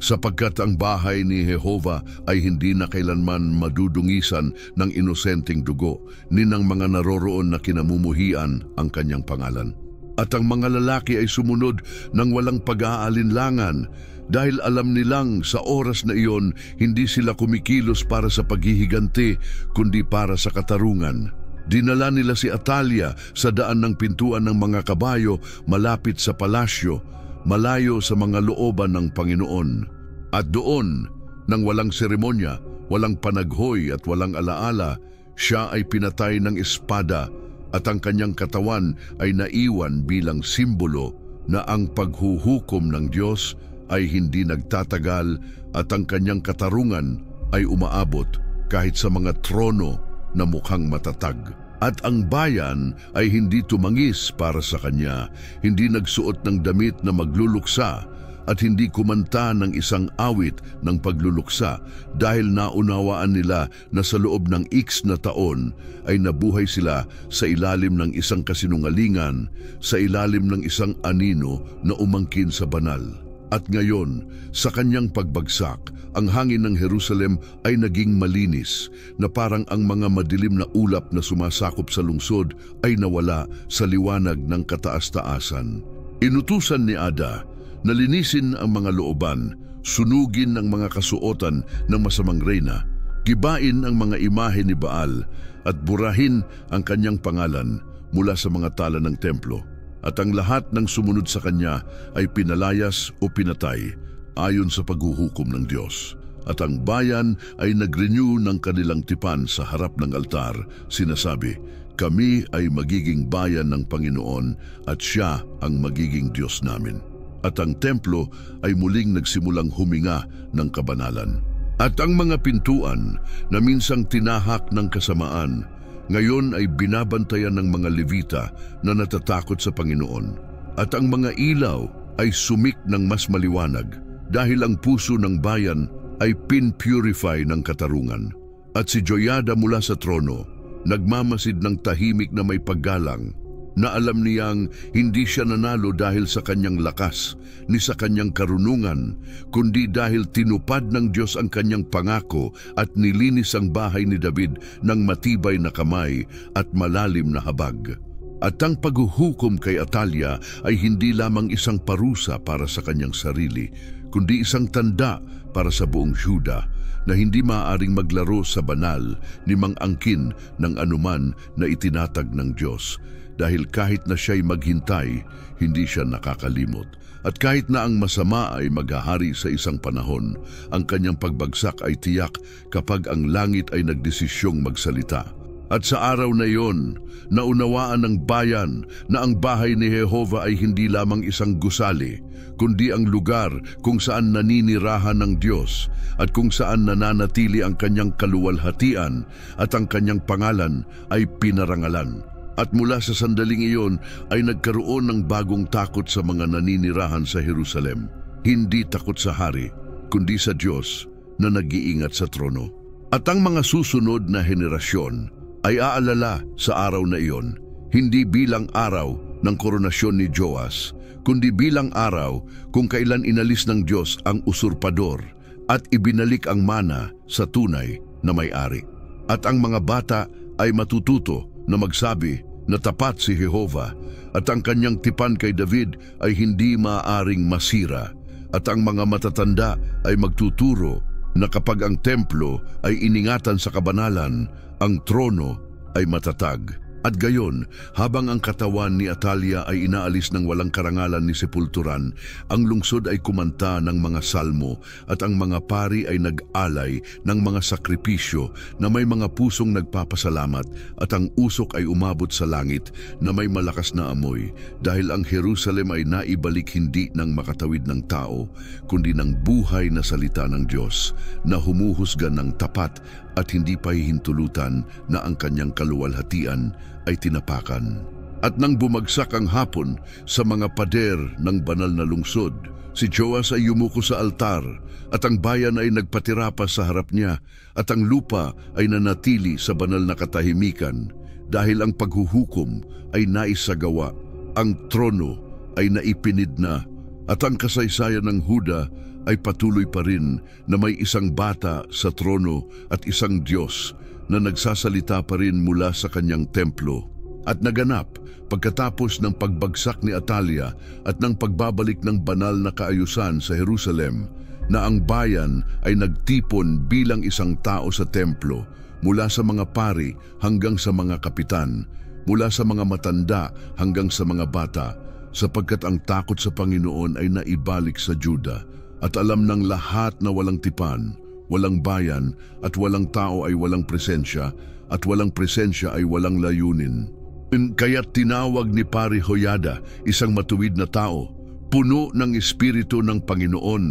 sapagkat ang bahay ni Jehova ay hindi na kailanman madudungisan ng inosenteng dugo, ni ng mga naroroon na kinamumuhian ang kanyang pangalan. At ang mga lalaki ay sumunod ng walang pag-aalinlangan, dahil alam nilang sa oras na iyon hindi sila kumikilos para sa paghihiganti, kundi para sa katarungan. Dinala nila si Atalia sa daan ng pintuan ng mga kabayo malapit sa palasyo, malayo sa mga looban ng Panginoon. At doon, nang walang seremonya, walang panaghoy at walang alaala, siya ay pinatay ng espada at ang kanyang katawan ay naiwan bilang simbolo na ang paghuhukom ng Diyos ay hindi nagtatagal at ang kanyang katarungan ay umaabot kahit sa mga trono na mukhang matatag. At ang bayan ay hindi tumangis para sa kanya, hindi nagsuot ng damit na magluluksa at hindi kumanta ng isang awit ng pagluluksa, dahil naunawaan nila na sa loob ng X na taon ay nabuhay sila sa ilalim ng isang kasinungalingan, sa ilalim ng isang anino na umangkin sa banal. At ngayon, sa kanyang pagbagsak, ang hangin ng Jerusalem ay naging malinis, na parang ang mga madilim na ulap na sumasakop sa lungsod ay nawala sa liwanag ng kataas-taasan. Inutusan ni Ada na linisin ang mga looban, sunugin ang mga kasuotan ng masamang reyna, gibain ang mga imahe ni Baal, at burahin ang kanyang pangalan mula sa mga tala ng templo. At ang lahat ng sumunod sa kanya ay pinalayas o pinatay ayon sa paghuhukom ng Diyos. At ang bayan ay nag-renew ng kanilang tipan sa harap ng altar. Sinasabi, kami ay magiging bayan ng Panginoon at siya ang magiging Diyos namin. At ang templo ay muling nagsimulang huminga ng kabanalan. At ang mga pintuan na minsang tinahak ng kasamaan, ngayon ay binabantayan ng mga Levita na natatakot sa Panginoon. At ang mga ilaw ay sumik ng mas maliwanag, dahil ang puso ng bayan ay pin-purify ng katarungan. At si Joiada mula sa trono, nagmamasid ng tahimik na may paggalang, na alam niyang hindi siya nanalo dahil sa kanyang lakas, ni sa kanyang karunungan, kundi dahil tinupad ng Diyos ang kanyang pangako at nilinis ang bahay ni David ng matibay na kamay at malalim na habag. At ang paghuhukom kay Atalia ay hindi lamang isang parusa para sa kanyang sarili, kundi isang tanda para sa buong Juda, na hindi maaaring maglaro sa banal ni mang-angkin ng anuman na itinatag ng Diyos. Dahil kahit na siya'y maghintay, hindi siya nakakalimot. At kahit na ang masama ay maghahari sa isang panahon, ang kanyang pagbagsak ay tiyak kapag ang langit ay nagdesisyong magsalita. At sa araw na iyon, naunawaan ng bayan na ang bahay ni Jehova ay hindi lamang isang gusali, kundi ang lugar kung saan naninirahan ng Diyos at kung saan nananatili ang kanyang kaluwalhatian at ang kanyang pangalan ay pinarangalan. At mula sa sandaling iyon ay nagkaroon ng bagong takot sa mga naninirahan sa Jerusalem. Hindi takot sa hari, kundi sa Diyos na nag-iingat sa trono. At ang mga susunod na henerasyon ay aalala sa araw na iyon, hindi bilang araw ng koronasyon ni Joas, kundi bilang araw kung kailan inalis ng Diyos ang usurpador at ibinalik ang mana sa tunay na may-ari. At ang mga bata ay matututo na magsabi na tapat si Jehova at ang kanyang tipan kay David ay hindi maaaring masira, at ang mga matatanda ay magtuturo na kapag ang templo ay iningatan sa kabanalan, ang trono ay matatag. At gayon, habang ang katawan ni Atalia ay inaalis ng walang karangalan ni Sepulturan, ang lungsod ay kumanta ng mga salmo at ang mga pari ay nag-alay ng mga sakripisyo na may mga pusong nagpapasalamat at ang usok ay umabot sa langit na may malakas na amoy dahil ang Jerusalem ay naibalik hindi ng makatawid ng tao kundi ng buhay na salita ng Diyos na humuhusga ng tapat at hindi pahihintulutan na ang kanyang kaluwalhatian ay tinapakan. At nang bumagsak ang hapon sa mga pader ng banal na lungsod, si Joas ay yumuko sa altar at ang bayan ay nagpatira pa sa harap niya at ang lupa ay nanatili sa banal na katahimikan dahil ang paghuhukom ay naisagawa, ang trono ay naipinid na at ang kasaysayan ng Huda ay patuloy pa rin na may isang bata sa trono at isang Diyos na nagsasalita pa rin mula sa kanyang templo. At naganap pagkatapos ng pagbagsak ni Atalia at ng pagbabalik ng banal na kaayusan sa Jerusalem na ang bayan ay nagtipon bilang isang tao sa templo mula sa mga pari hanggang sa mga kapitan, mula sa mga matanda hanggang sa mga bata, sapagkat ang takot sa Panginoon ay naibalik sa Juda. At alam ng lahat na walang tipan, walang bayan, at walang tao ay walang presensya, at walang presensya ay walang layunin. Kaya't tinawag ni Pari Joiada, isang matuwid na tao, puno ng Espiritu ng Panginoon,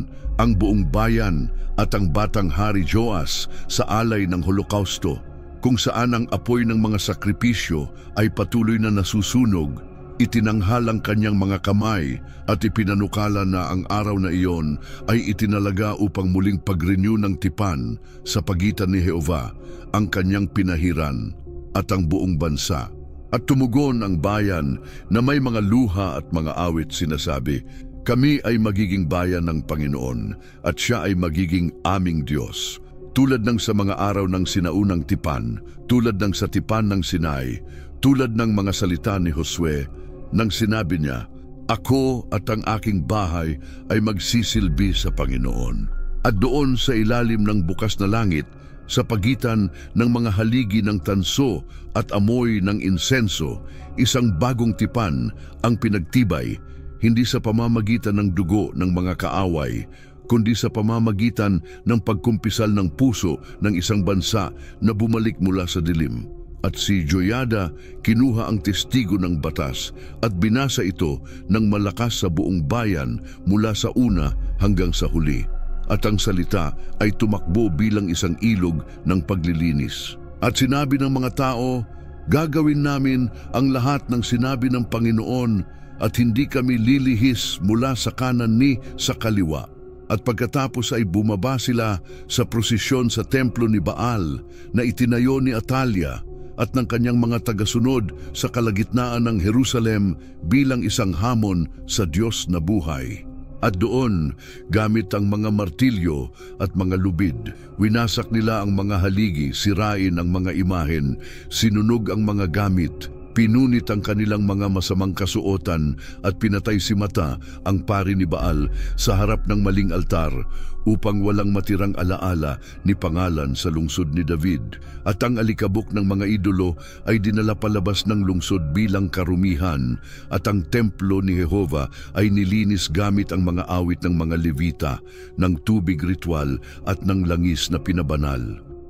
ang buong bayan at ang batang hari Joas sa alay ng Holokausto, kung saan ang apoy ng mga sakripisyo ay patuloy na nasusunog. Itinanghal ang kanyang mga kamay at ipinanukala na ang araw na iyon ay itinalaga upang muling pag-renew ng tipan sa pagitan ni Jehova, ang kanyang pinahiran at ang buong bansa. At tumugon ang bayan na may mga luha at mga awit sinasabi, "Kami ay magiging bayan ng Panginoon at siya ay magiging aming Diyos." Tulad ng sa mga araw ng sinaunang tipan, tulad ng sa tipan ng Sinai, tulad ng mga salita ni Josue, nang sinabi niya, "Ako at ang aking bahay ay magsisilbi sa Panginoon." At doon sa ilalim ng bukas na langit, sa pagitan ng mga haligi ng tanso at amoy ng insenso, isang bagong tipan ang pinagtibay, hindi sa pamamagitan ng dugo ng mga kaaway, kundi sa pamamagitan ng pagkumpisal ng puso ng isang bansa na bumalik mula sa dilim. At si Joiada kinuha ang testigo ng batas at binasa ito ng malakas sa buong bayan mula sa una hanggang sa huli. At ang salita ay tumakbo bilang isang ilog ng paglilinis. At sinabi ng mga tao, "Gagawin namin ang lahat ng sinabi ng Panginoon at hindi kami lilihis mula sa kanan ni sa kaliwa." At pagkatapos ay bumaba sila sa prosesyon sa templo ni Baal na itinayo ni Atalia at ng kanyang mga tagasunod sa kalagitnaan ng Jerusalem bilang isang hamon sa Diyos na buhay. At doon, gamit ang mga martilyo at mga lubid, winasak nila ang mga haligi, sirain ang mga imahen, sinunog ang mga gamit, pinunit ang kanilang mga masamang kasuotan at pinatay si Mata, ang pari ni Baal, sa harap ng maling altar upang walang matirang alaala ni pangalan sa lungsod ni David. At ang alikabok ng mga idolo ay dinala palabas ng lungsod bilang karumihan at ang templo ni Jehova ay nilinis gamit ang mga awit ng mga Levita, ng tubig ritual at ng langis na pinabanal.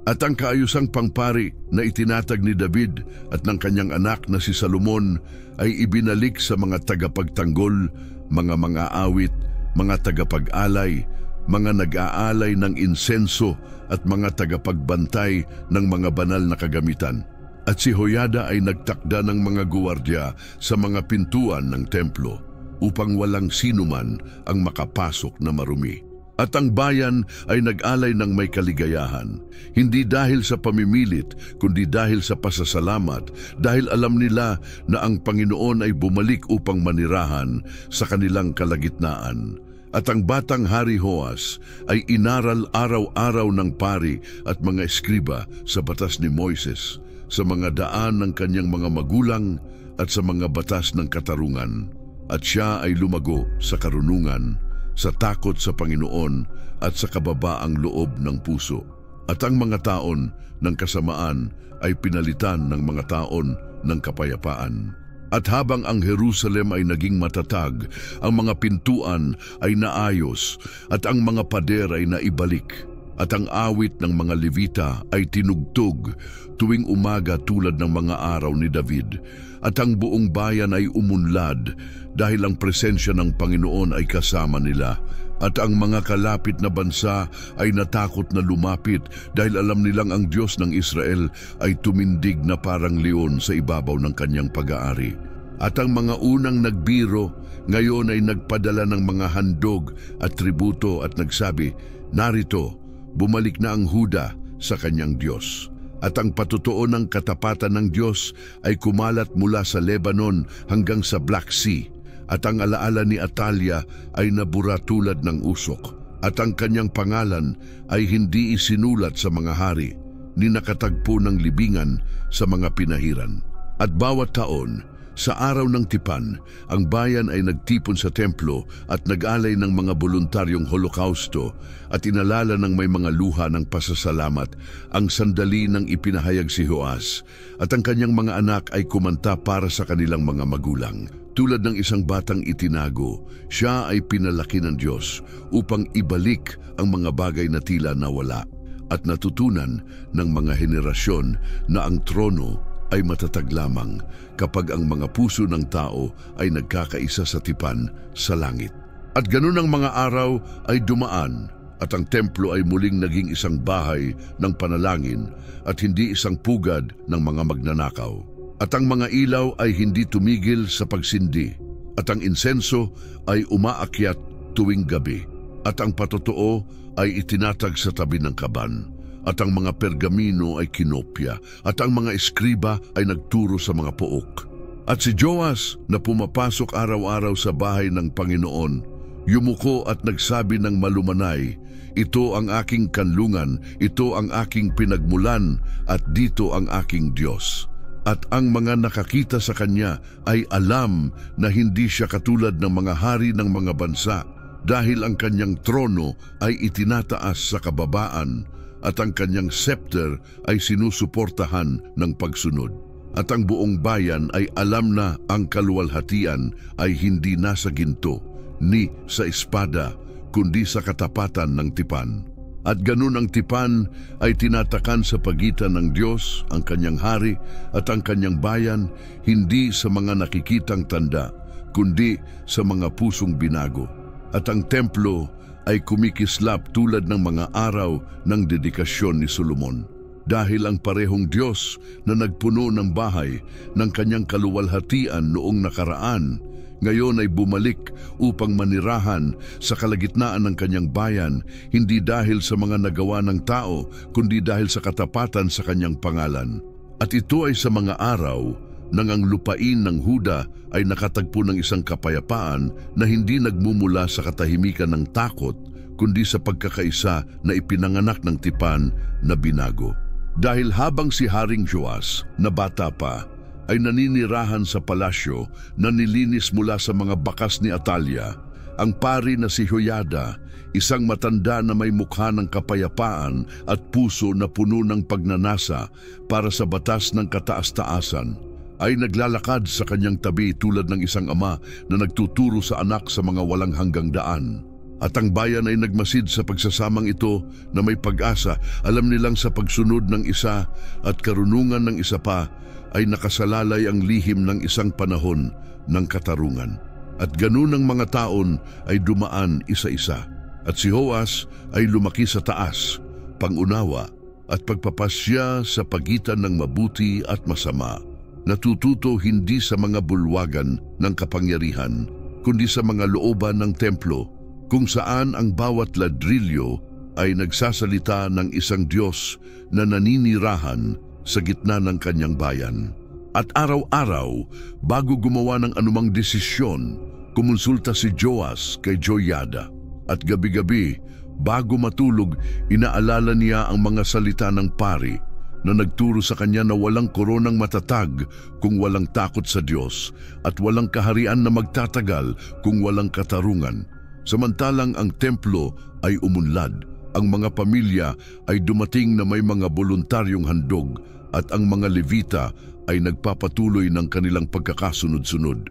At ang kaayusang pangpari na itinatag ni David at ng kanyang anak na si Salomon ay ibinalik sa mga tagapagtanggol, mga awit, mga tagapag-alay, mga nag-aalay ng insenso at mga tagapagbantay ng mga banal na kagamitan. At si Joiada ay nagtakda ng mga guwardya sa mga pintuan ng templo upang walang sinuman ang makapasok na marumi. At ang bayan ay nag-alay ng may kaligayahan, hindi dahil sa pamimilit, kundi dahil sa pasasalamat, dahil alam nila na ang Panginoon ay bumalik upang manirahan sa kanilang kalagitnaan. At ang batang Hari Joas ay inaral araw-araw ng pari at mga eskriba sa batas ni Moises, sa mga daan ng kanyang mga magulang at sa mga batas ng katarungan. At siya ay lumago sa karunungan, sa takot sa Panginoon at sa kababaang loob ng puso. At ang mga taon ng kasamaan ay pinalitan ng mga taon ng kapayapaan. At habang ang Jerusalem ay naging matatag, ang mga pintuan ay naayos at ang mga pader ay naibalik. At ang awit ng mga Levita ay tinugtog tuwing umaga tulad ng mga araw ni David. At ang buong bayan ay umunlad dahil ang presensya ng Panginoon ay kasama nila. At ang mga kalapit na bansa ay natakot na lumapit dahil alam nilang ang Diyos ng Israel ay tumindig na parang leon sa ibabaw ng kanyang pag-aari. At ang mga unang nagbiro ngayon ay nagpadala ng mga handog at tributo at nagsabi, "Narito, bumalik na ang Huda sa kanyang Diyos." At ang patutuo ng katapatan ng Diyos ay kumalat mula sa Lebanon hanggang sa Black Sea. At ang alaala ni Atalia ay nabura tulad ng usok. At ang kanyang pangalan ay hindi isinulat sa mga hari, ni nakatagpo ng libingan sa mga pinahiran. At bawat taon, sa araw ng tipan, ang bayan ay nagtipon sa templo at nag-alay ng mga voluntaryong holokausto at inalala ng may mga luha ng pasasalamat ang sandali ng ipinahayag si Joas, at ang kanyang mga anak ay kumanta para sa kanilang mga magulang. Tulad ng isang batang itinago, siya ay pinalaki ng Diyos upang ibalik ang mga bagay na tila nawala, at natutunan ng mga henerasyon na ang trono ay matatag lamang kapag ang mga puso ng tao ay nagkakaisa sa tipan sa langit. At ganun ang mga araw ay dumaan at ang templo ay muling naging isang bahay ng panalangin at hindi isang pugad ng mga magnanakaw. At ang mga ilaw ay hindi tumigil sa pagsindi at ang insenso ay umaakyat tuwing gabi at ang patotoo ay itinatag sa tabi ng kaban. At ang mga pergamino ay kinopya, at ang mga eskriba ay nagturo sa mga pook. At si Joas na pumapasok araw-araw sa bahay ng Panginoon, yumuko at nagsabi ng malumanay, "Ito ang aking kanlungan, ito ang aking pinagmulan, at dito ang aking Diyos." At ang mga nakakita sa kanya ay alam na hindi siya katulad ng mga hari ng mga bansa, dahil ang kanyang trono ay itinataas sa kababaan, at ang kanyang scepter ay sinusuportahan ng pagsunod. At ang buong bayan ay alam na ang kaluwalhatian ay hindi nasa ginto, ni sa espada, kundi sa katapatan ng tipan. At ganun ang tipan ay tinatakan sa pagitan ng Diyos, ang kanyang hari, at ang kanyang bayan, hindi sa mga nakikitang tanda, kundi sa mga pusong binago. At ang templo ay kumikislap tulad ng mga araw ng dedikasyon ni Solomon. Dahil ang parehong Diyos na nagpuno ng bahay ng kanyang kaluwalhatian noong nakaraan, ngayon ay bumalik upang manirahan sa kalagitnaan ng kanyang bayan, hindi dahil sa mga nagawa ng tao, kundi dahil sa katapatan sa kanyang pangalan. At ito ay sa mga araw nang ang lupain ng Huda ay nakatagpo ng isang kapayapaan na hindi nagmumula sa katahimikan ng takot, kundi sa pagkakaisa na ipinanganak ng tipan na binago. Dahil habang si Haring Joas na bata pa ay naninirahan sa palasyo na nilinis mula sa mga bakas ni Atalia, ang pari na si Joyada, isang matanda na may mukha ng kapayapaan at puso na puno ng pagnanasa para sa batas ng kataas-taasan, ay naglalakad sa kanyang tabi tulad ng isang ama na nagtuturo sa anak sa mga walang hanggang daan. At ang bayan ay nagmasid sa pagsasamang ito na may pag-asa. Alam nilang sa pagsunod ng isa at karunungan ng isa pa ay nakasalalay ang lihim ng isang panahon ng katarungan. At ganun ang mga taon ay dumaan isa-isa. At si Joas ay lumaki sa taas, pangunawa at pagpapasya sa pagitan ng mabuti at masama. Natututo hindi sa mga bulwagan ng kapangyarihan, kundi sa mga looban ng templo, kung saan ang bawat ladrilyo ay nagsasalita ng isang Diyos na naninirahan sa gitna ng kanyang bayan. At araw-araw, bago gumawa ng anumang desisyon, kumonsulta si Joas kay Joyada. At gabi-gabi, bago matulog, inaalala niya ang mga salita ng pari na nagturo sa kanya na walang koronang matatag kung walang takot sa Diyos at walang kaharian na magtatagal kung walang katarungan. Samantalang ang templo ay umunlad, ang mga pamilya ay dumating na may mga voluntaryong handog at ang mga Levita ay nagpapatuloy ng kanilang pagkakasunod-sunod.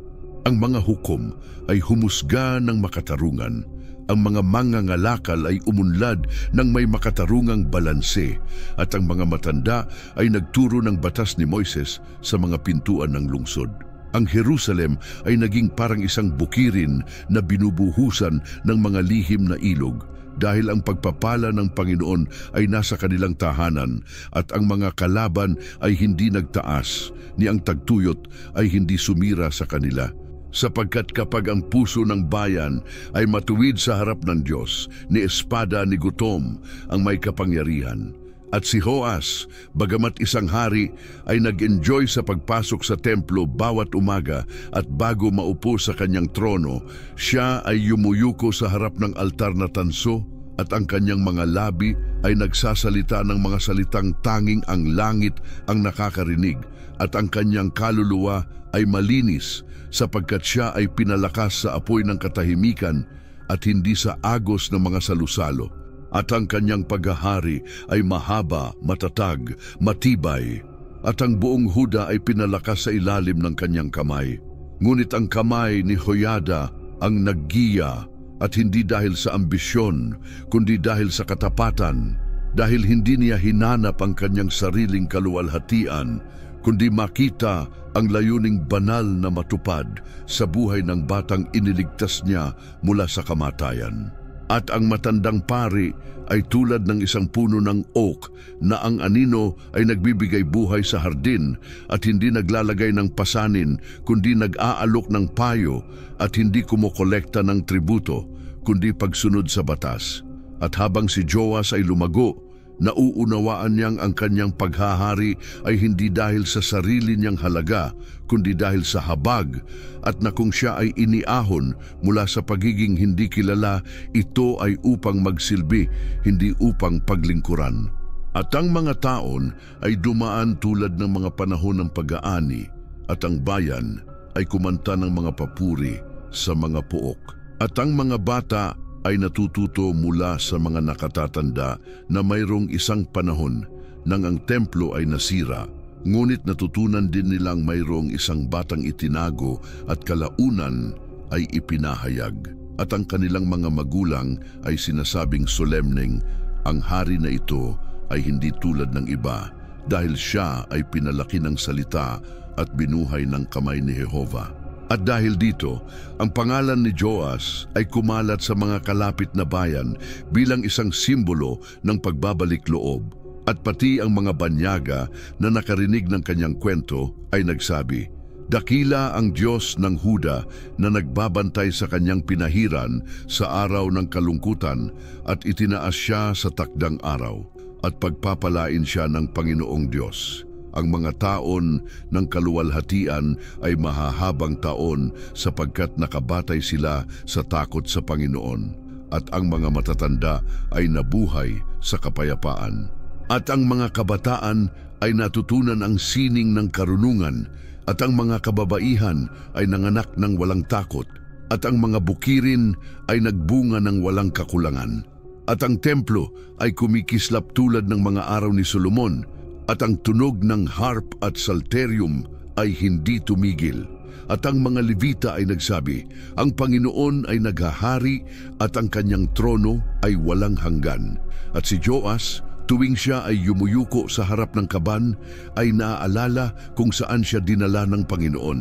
Ang mga hukom ay humusga ng makatarungan. Ang mga mangangalakal ay umunlad ng may makatarungang balanse at ang mga matanda ay nagturo ng batas ni Moises sa mga pintuan ng lungsod. Ang Jerusalem ay naging parang isang bukirin na binubuhusan ng mga lihim na ilog dahil ang pagpapala ng Panginoon ay nasa kanilang tahanan at ang mga kalaban ay hindi nagtaas, ni ang tagtuyot ay hindi sumira sa kanila. Sapagkat kapag ang puso ng bayan ay matuwid sa harap ng Diyos, ni espada ni gutom ang may kapangyarihan. At si Joas, bagamat isang hari, ay nag-enjoy sa pagpasok sa templo bawat umaga at bago maupo sa kanyang trono, siya ay yumuyuko sa harap ng altar na tanso at ang kanyang mga labi ay nagsasalita ng mga salitang tanging ang langit ang nakakarinig at ang kanyang kaluluwa ay malinis sapagkat siya ay pinalakas sa apoy ng katahimikan at hindi sa agos ng mga salusalo. At ang kanyang paghahari ay mahaba, matatag, matibay. At ang buong Huda ay pinalakas sa ilalim ng kanyang kamay. Ngunit ang kamay ni Joiada ang naggiya at hindi dahil sa ambisyon, kundi dahil sa katapatan. Dahil hindi niya hinanap ang kanyang sariling kaluwalhatian, kundi makita ang layuning banal na matupad sa buhay ng batang iniligtas niya mula sa kamatayan. At ang matandang pari ay tulad ng isang puno ng oak na ang anino ay nagbibigay buhay sa hardin at hindi naglalagay ng pasanin kundi nag-aalok ng payo at hindi kumokolekta ng tributo kundi pagsunod sa batas. At habang si Joas ay lumago, nauunawaan niyang ang kanyang paghahari ay hindi dahil sa sarili niyang halaga, kundi dahil sa habag, at na kung siya ay iniahon mula sa pagiging hindi kilala, ito ay upang magsilbi, hindi upang paglingkuran. At ang mga taon ay dumaan tulad ng mga panahon ng pag-aani, at ang bayan ay kumanta ng mga papuri sa mga puok. At ang mga bata ay natututo mula sa mga nakatatanda na mayroong isang panahon nang ang templo ay nasira, ngunit natutunan din nilang mayroong isang batang itinago at kalaunan ay ipinahayag. At ang kanilang mga magulang ay sinasabing solemneng, ang hari na ito ay hindi tulad ng iba dahil siya ay pinalaki ng salita at binuhay ng kamay ni Jehova. At dahil dito, ang pangalan ni Joas ay kumalat sa mga kalapit na bayan bilang isang simbolo ng pagbabalik loob. At pati ang mga banyaga na nakarinig ng kanyang kwento ay nagsabi, dakila ang Diyos ng Huda na nagbabantay sa kanyang pinahiran sa araw ng kalungkutan at itinaas siya sa takdang araw at pagpapalain siya ng Panginoong Diyos. Ang mga taon ng kaluwalhatian ay mahahabang taon sapagkat nakabatay sila sa takot sa Panginoon, at ang mga matatanda ay nabuhay sa kapayapaan. At ang mga kabataan ay natutunan ang sining ng karunungan, at ang mga kababaihan ay nanganak ng walang takot, at ang mga bukirin ay nagbunga ng walang kakulangan. At ang templo ay kumikislap tulad ng mga araw ni Solomon, at ang tunog ng harp at salterium ay hindi tumigil. At ang mga Levita ay nagsabi, ang Panginoon ay naghahari at ang kanyang trono ay walang hanggan. At si Joas, tuwing siya ay yumuyuko sa harap ng kaban, ay naaalala kung saan siya dinala ng Panginoon.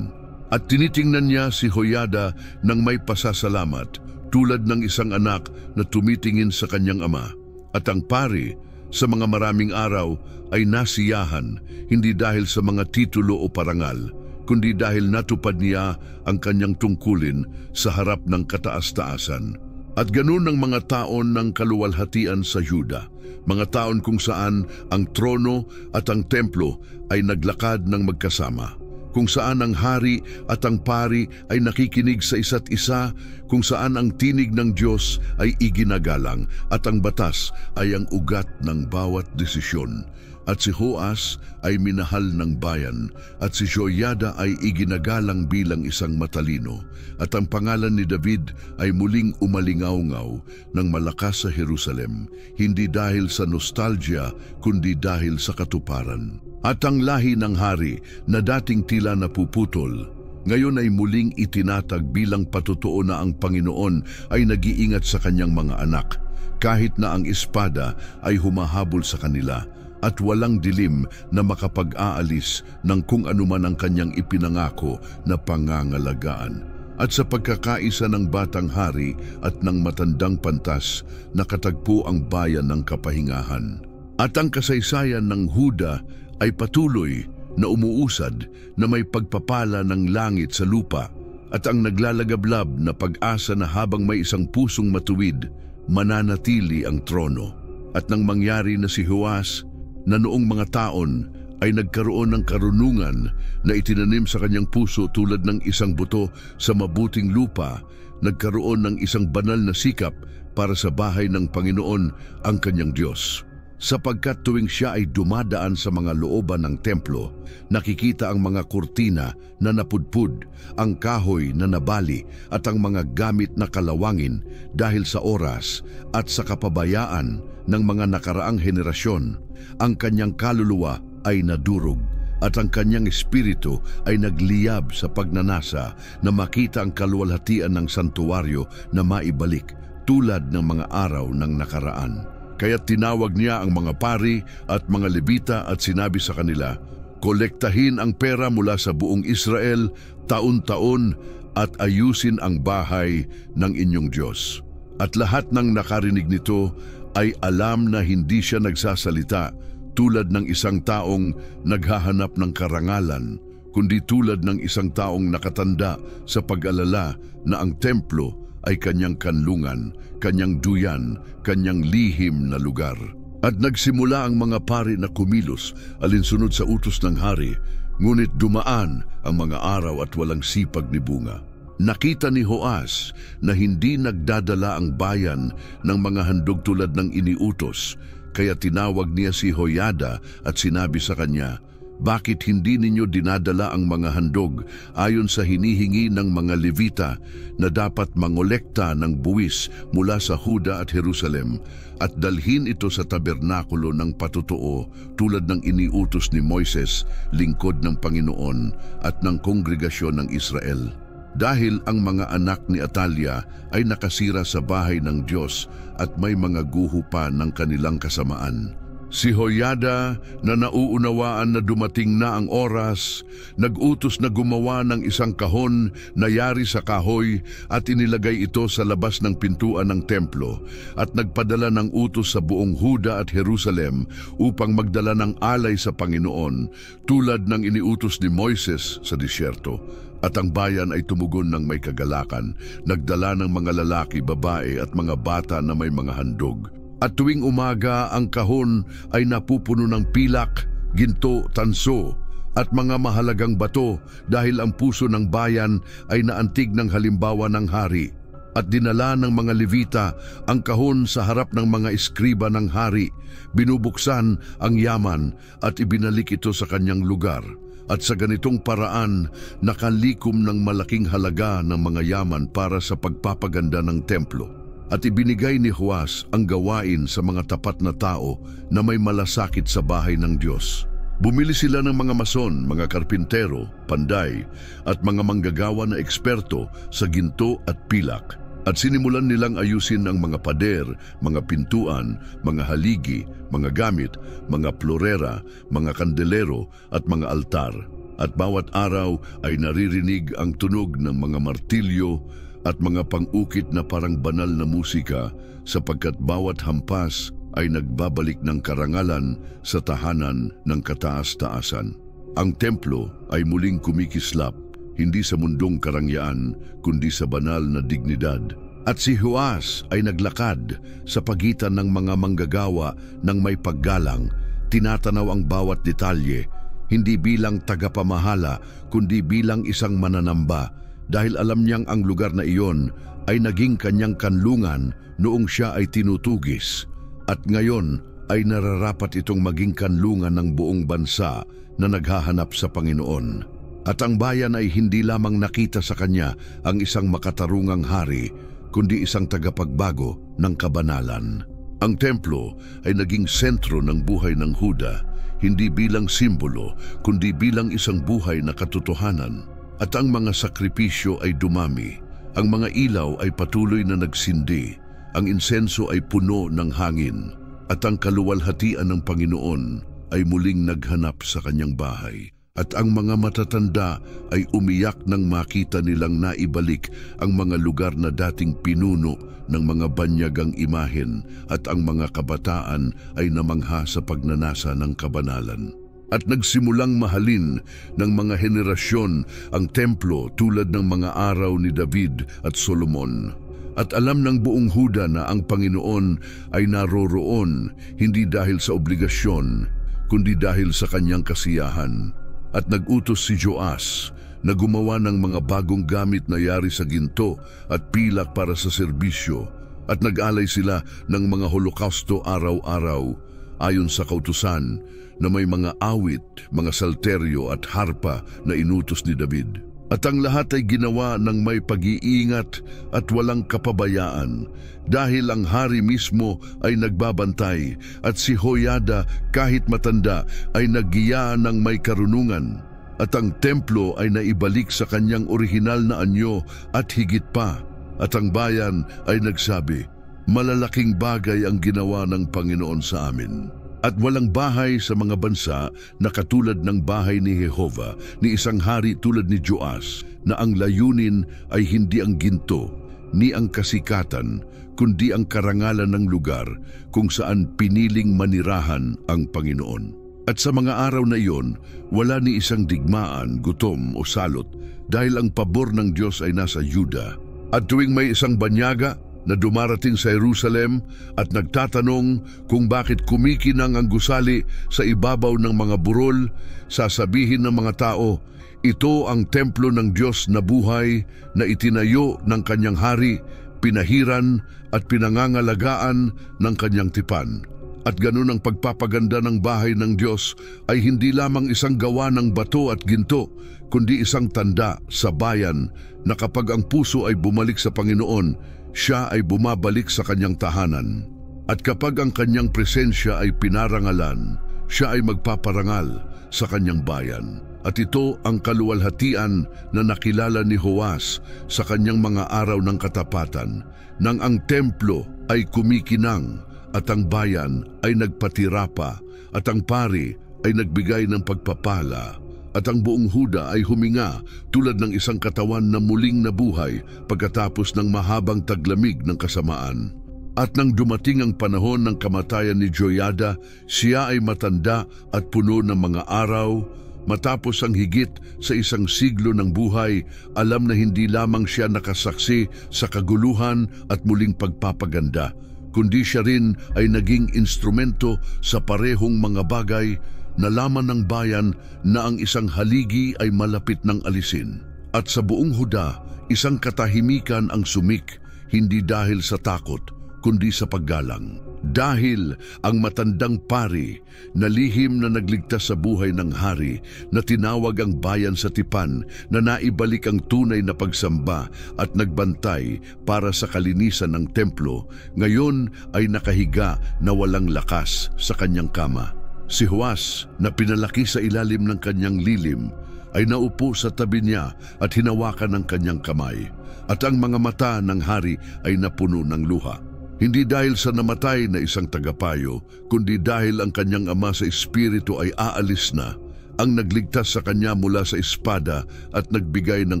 At tinitingnan niya si Joiada nang may pasasalamat, tulad ng isang anak na tumitingin sa kanyang ama. At ang pari, sa mga maraming araw ay nasiyahan, hindi dahil sa mga titulo o parangal, kundi dahil natupad niya ang kanyang tungkulin sa harap ng kataas-taasan. At ganun ang mga taon ng kaluwalhatian sa Juda, mga taon kung saan ang trono at ang templo ay naglakad ng magkasama, kung saan ang hari at ang pari ay nakikinig sa isa't isa, kung saan ang tinig ng Diyos ay iginagalang at ang batas ay ang ugat ng bawat desisyon. At si Joas ay minahal ng bayan at si Joiada ay iginagalang bilang isang matalino. At ang pangalan ni David ay muling umalingaw-ngaw ng malakas sa Jerusalem, hindi dahil sa nostalgia kundi dahil sa katuparan. At ang lahi ng hari na dating tila napuputol, ngayon ay muling itinatag bilang patotoo na ang Panginoon ay nag-iingat sa kanyang mga anak, kahit na ang espada ay humahabol sa kanila. At walang dilim na makapag-aalis ng kung anuman ang kanyang ipinangako na pangangalagaan. At sa pagkakaisa ng batang hari at ng matandang pantas, nakatagpo ang bayan ng kapahingahan. At ang kasaysayan ng Huda ay patuloy na umuusad na may pagpapala ng langit sa lupa at ang naglalagablab na pag-asa na habang may isang pusong matuwid, mananatili ang trono. At nang mangyari na si Joas, na noong mga taon ay nagkaroon ng karunungan na itinanim sa kanyang puso tulad ng isang buto sa mabuting lupa, nagkaroon ng isang banal na sikap para sa bahay ng Panginoon ang kanyang Diyos. Sapagkat tuwing siya ay dumadaan sa mga looban ng templo, nakikita ang mga kurtina na napudpud, ang kahoy na nabali at ang mga gamit na kalawangin dahil sa oras at sa kapabayaan ng mga nakaraang henerasyon. Ang kanyang kaluluwa ay nadurog at ang kanyang espiritu ay nagliyab sa pagnanasa na makita ang kaluwalhatian ng santuwaryo na maibalik tulad ng mga araw ng nakaraan. Kaya tinawag niya ang mga pari at mga Levita at sinabi sa kanila, "Kolektahin ang pera mula sa buong Israel taon-taon at ayusin ang bahay ng inyong Diyos." At lahat ng nakarinig nito ay alam na hindi siya nagsasalita tulad ng isang taong naghahanap ng karangalan, kundi tulad ng isang taong nakatanda sa pag-alala na ang templo ay kanyang kanlungan, kanyang duyan, kanyang lihim na lugar. At nagsimula ang mga pari na kumilos alinsunod sa utos ng hari, ngunit dumaan ang mga araw at walang sipag ni bunga. Nakita ni Joas na hindi nagdadala ang bayan ng mga handog tulad ng iniutos, kaya tinawag niya si Joiada at sinabi sa kanya, "Bakit hindi ninyo dinadala ang mga handog ayon sa hinihingi ng mga Levita na dapat mangolekta ng buwis mula sa Huda at Jerusalem at dalhin ito sa tabernakulo ng patotoo tulad ng iniutos ni Moises, lingkod ng Panginoon at ng kongregasyon ng Israel?" Dahil ang mga anak ni Atalia ay nakasira sa bahay ng Diyos at may mga guho pa ng kanilang kasamaan. Si Joiada na nauunawaan na dumating na ang oras, nag-utos na gumawa ng isang kahon na yari sa kahoy at inilagay ito sa labas ng pintuan ng templo at nagpadala ng utos sa buong Huda at Jerusalem upang magdala ng alay sa Panginoon tulad ng iniutos ni Moises sa disyerto. At ang bayan ay tumugon ng may kagalakan, nagdala ng mga lalaki, babae at mga bata na may mga handog. At tuwing umaga ang kahon ay napupuno ng pilak, ginto, tanso at mga mahalagang bato dahil ang puso ng bayan ay naantig ng halimbawa ng hari. At dinala ng mga Levita ang kahon sa harap ng mga eskriba ng hari, binubuksan ang yaman at ibinalik ito sa kanyang lugar. At sa ganitong paraan, nakalikom ng malaking halaga ng mga yaman para sa pagpapaganda ng templo. At ibinigay ni Joas ang gawain sa mga tapat na tao na may malasakit sa bahay ng Diyos. Bumili sila ng mga mason, mga karpintero, panday, at mga manggagawa na eksperto sa ginto at pilak. At sinimulan nilang ayusin ang mga pader, mga pintuan, mga haligi, mga gamit, mga plorera, mga kandelero at mga altar. At bawat araw ay naririnig ang tunog ng mga martilyo at mga pang-ukit na parang banal na musika sapagkat bawat hampas ay nagbabalik ng karangalan sa tahanan ng kataas-taasan. Ang templo ay muling kumikislap, hindi sa mundong karangyaan, kundi sa banal na dignidad. At si Joas ay naglakad sa pagitan ng mga manggagawa ng may paggalang, tinatanaw ang bawat detalye, hindi bilang tagapamahala, kundi bilang isang mananamba, dahil alam niyang ang lugar na iyon ay naging kanyang kanlungan noong siya ay tinutugis. At ngayon ay nararapat itong maging kanlungan ng buong bansa na naghahanap sa Panginoon. At ang bayan ay hindi lamang nakita sa kanya ang isang makatarungang hari, kundi isang tagapagbago ng kabanalan. Ang templo ay naging sentro ng buhay ng Huda, hindi bilang simbolo, kundi bilang isang buhay na katotohanan. At ang mga sakripisyo ay dumami, ang mga ilaw ay patuloy na nagsindi, ang insenso ay puno ng hangin, at ang kaluwalhatian ng Panginoon ay muling naghanap sa kanyang bahay. At ang mga matatanda ay umiyak nang makita nilang naibalik ang mga lugar na dating pinuno ng mga banyagang imahen, at ang mga kabataan ay namangha sa pagnanasa ng kabanalan. At nagsimulang mahalin ng mga henerasyon ang templo tulad ng mga araw ni David at Solomon. At alam ng buong Huda na ang Panginoon ay naroroon, hindi dahil sa obligasyon, kundi dahil sa kanyang kasiyahan. At nag-utos si Joas na gumawa ng mga bagong gamit na yari sa ginto at pilak para sa serbisyo, at nag-alay sila ng mga holokausto araw-araw ayon sa kautusan na may mga awit, mga salteryo at harpa na inutos ni David. At ang lahat ay ginawa ng may pag-iingat at walang kapabayaan, dahil ang hari mismo ay nagbabantay, at si Joiada kahit matanda ay naggiya ng may karunungan. At ang templo ay naibalik sa kanyang orihinal na anyo at higit pa. At ang bayan ay nagsabi, "Malalaking bagay ang ginawa ng Panginoon sa amin." At walang bahay sa mga bansa na katulad ng bahay ni Jehova, ni isang hari tulad ni Joas, na ang layunin ay hindi ang ginto, ni ang kasikatan, kundi ang karangalan ng lugar kung saan piniling manirahan ang Panginoon. At sa mga araw na iyon, wala ni isang digmaan, gutom o salot, dahil ang pabor ng Diyos ay nasa Yuda. At tuwing may isang banyaga na dumarating sa Jerusalem at nagtatanong kung bakit kumikinang ang gusali sa ibabaw ng mga burol, sasabihin ng mga tao, "Ito ang templo ng Diyos na buhay na itinayo ng kanyang hari, pinahiran at pinangangalagaan ng kanyang tipan." At ganun ang pagpapaganda ng bahay ng Diyos ay hindi lamang isang gawa ng bato at ginto, kundi isang tanda sa bayan na kapag ang puso ay bumalik sa Panginoon, siya ay bumabalik sa kanyang tahanan. At kapag ang kanyang presensya ay pinarangalan, siya ay magpaparangal sa kanyang bayan. At ito ang kaluwalhatian na nakilala ni Joas sa kanyang mga araw ng katapatan, nang ang templo ay kumikinang, at ang bayan ay nagpatirapa, at ang pari ay nagbigay ng pagpapala, at ang buong Huda ay huminga tulad ng isang katawan na muling nabuhay pagkatapos ng mahabang taglamig ng kasamaan. At nang dumating ang panahon ng kamatayan ni Joiada, siya ay matanda at puno ng mga araw. Matapos ang higit sa isang siglo ng buhay, alam na hindi lamang siya nakasaksi sa kaguluhan at muling pagpapaganda, kundi siya rin ay naging instrumento sa parehong mga bagay. Nalaman ng bayan na ang isang haligi ay malapit ng alisin. At sa buong Huda, isang katahimikan ang sumik, hindi dahil sa takot, kundi sa paggalang. Dahil ang matandang pari na lihim na nagligtas sa buhay ng hari, na tinawag ang bayan sa tipan, na naibalik ang tunay na pagsamba at nagbantay para sa kalinisan ng templo, ngayon ay nakahiga na walang lakas sa kanyang kama. Si Joas, na pinalaki sa ilalim ng kanyang lilim, ay naupo sa tabi niya at hinawakan ng kanyang kamay, at ang mga mata ng hari ay napuno ng luha. Hindi dahil sa namatay na isang tagapayo, kundi dahil ang kanyang ama sa espiritu ay aalis na, ang nagligtas sa kanya mula sa espada at nagbigay ng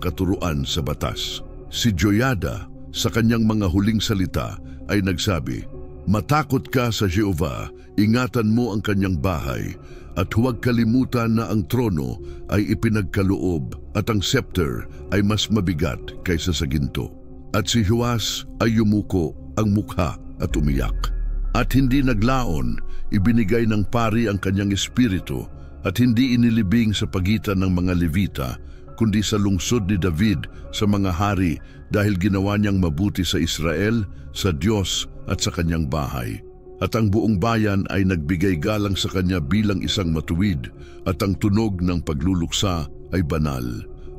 katuruan sa batas. Si Joiada, sa kanyang mga huling salita, ay nagsabi, "Matakot ka sa Jehova, ingatan mo ang kanyang bahay, at huwag kalimutan na ang trono ay ipinagkaloob at ang scepter ay mas mabigat kaysa sa ginto." At si Joas ay yumuko ang mukha at umiyak. At hindi naglaon, ibinigay ng pari ang kanyang espiritu, at hindi inilibing sa pagitan ng mga Levita, kundi sa lungsod ni David sa mga hari, dahil ginawa niyang mabuti sa Israel, sa Diyos at sa kanyang bahay. At ang buong bayan ay nagbigay galang sa kanya bilang isang matuwid, at ang tunog ng pagluluksa ay banal.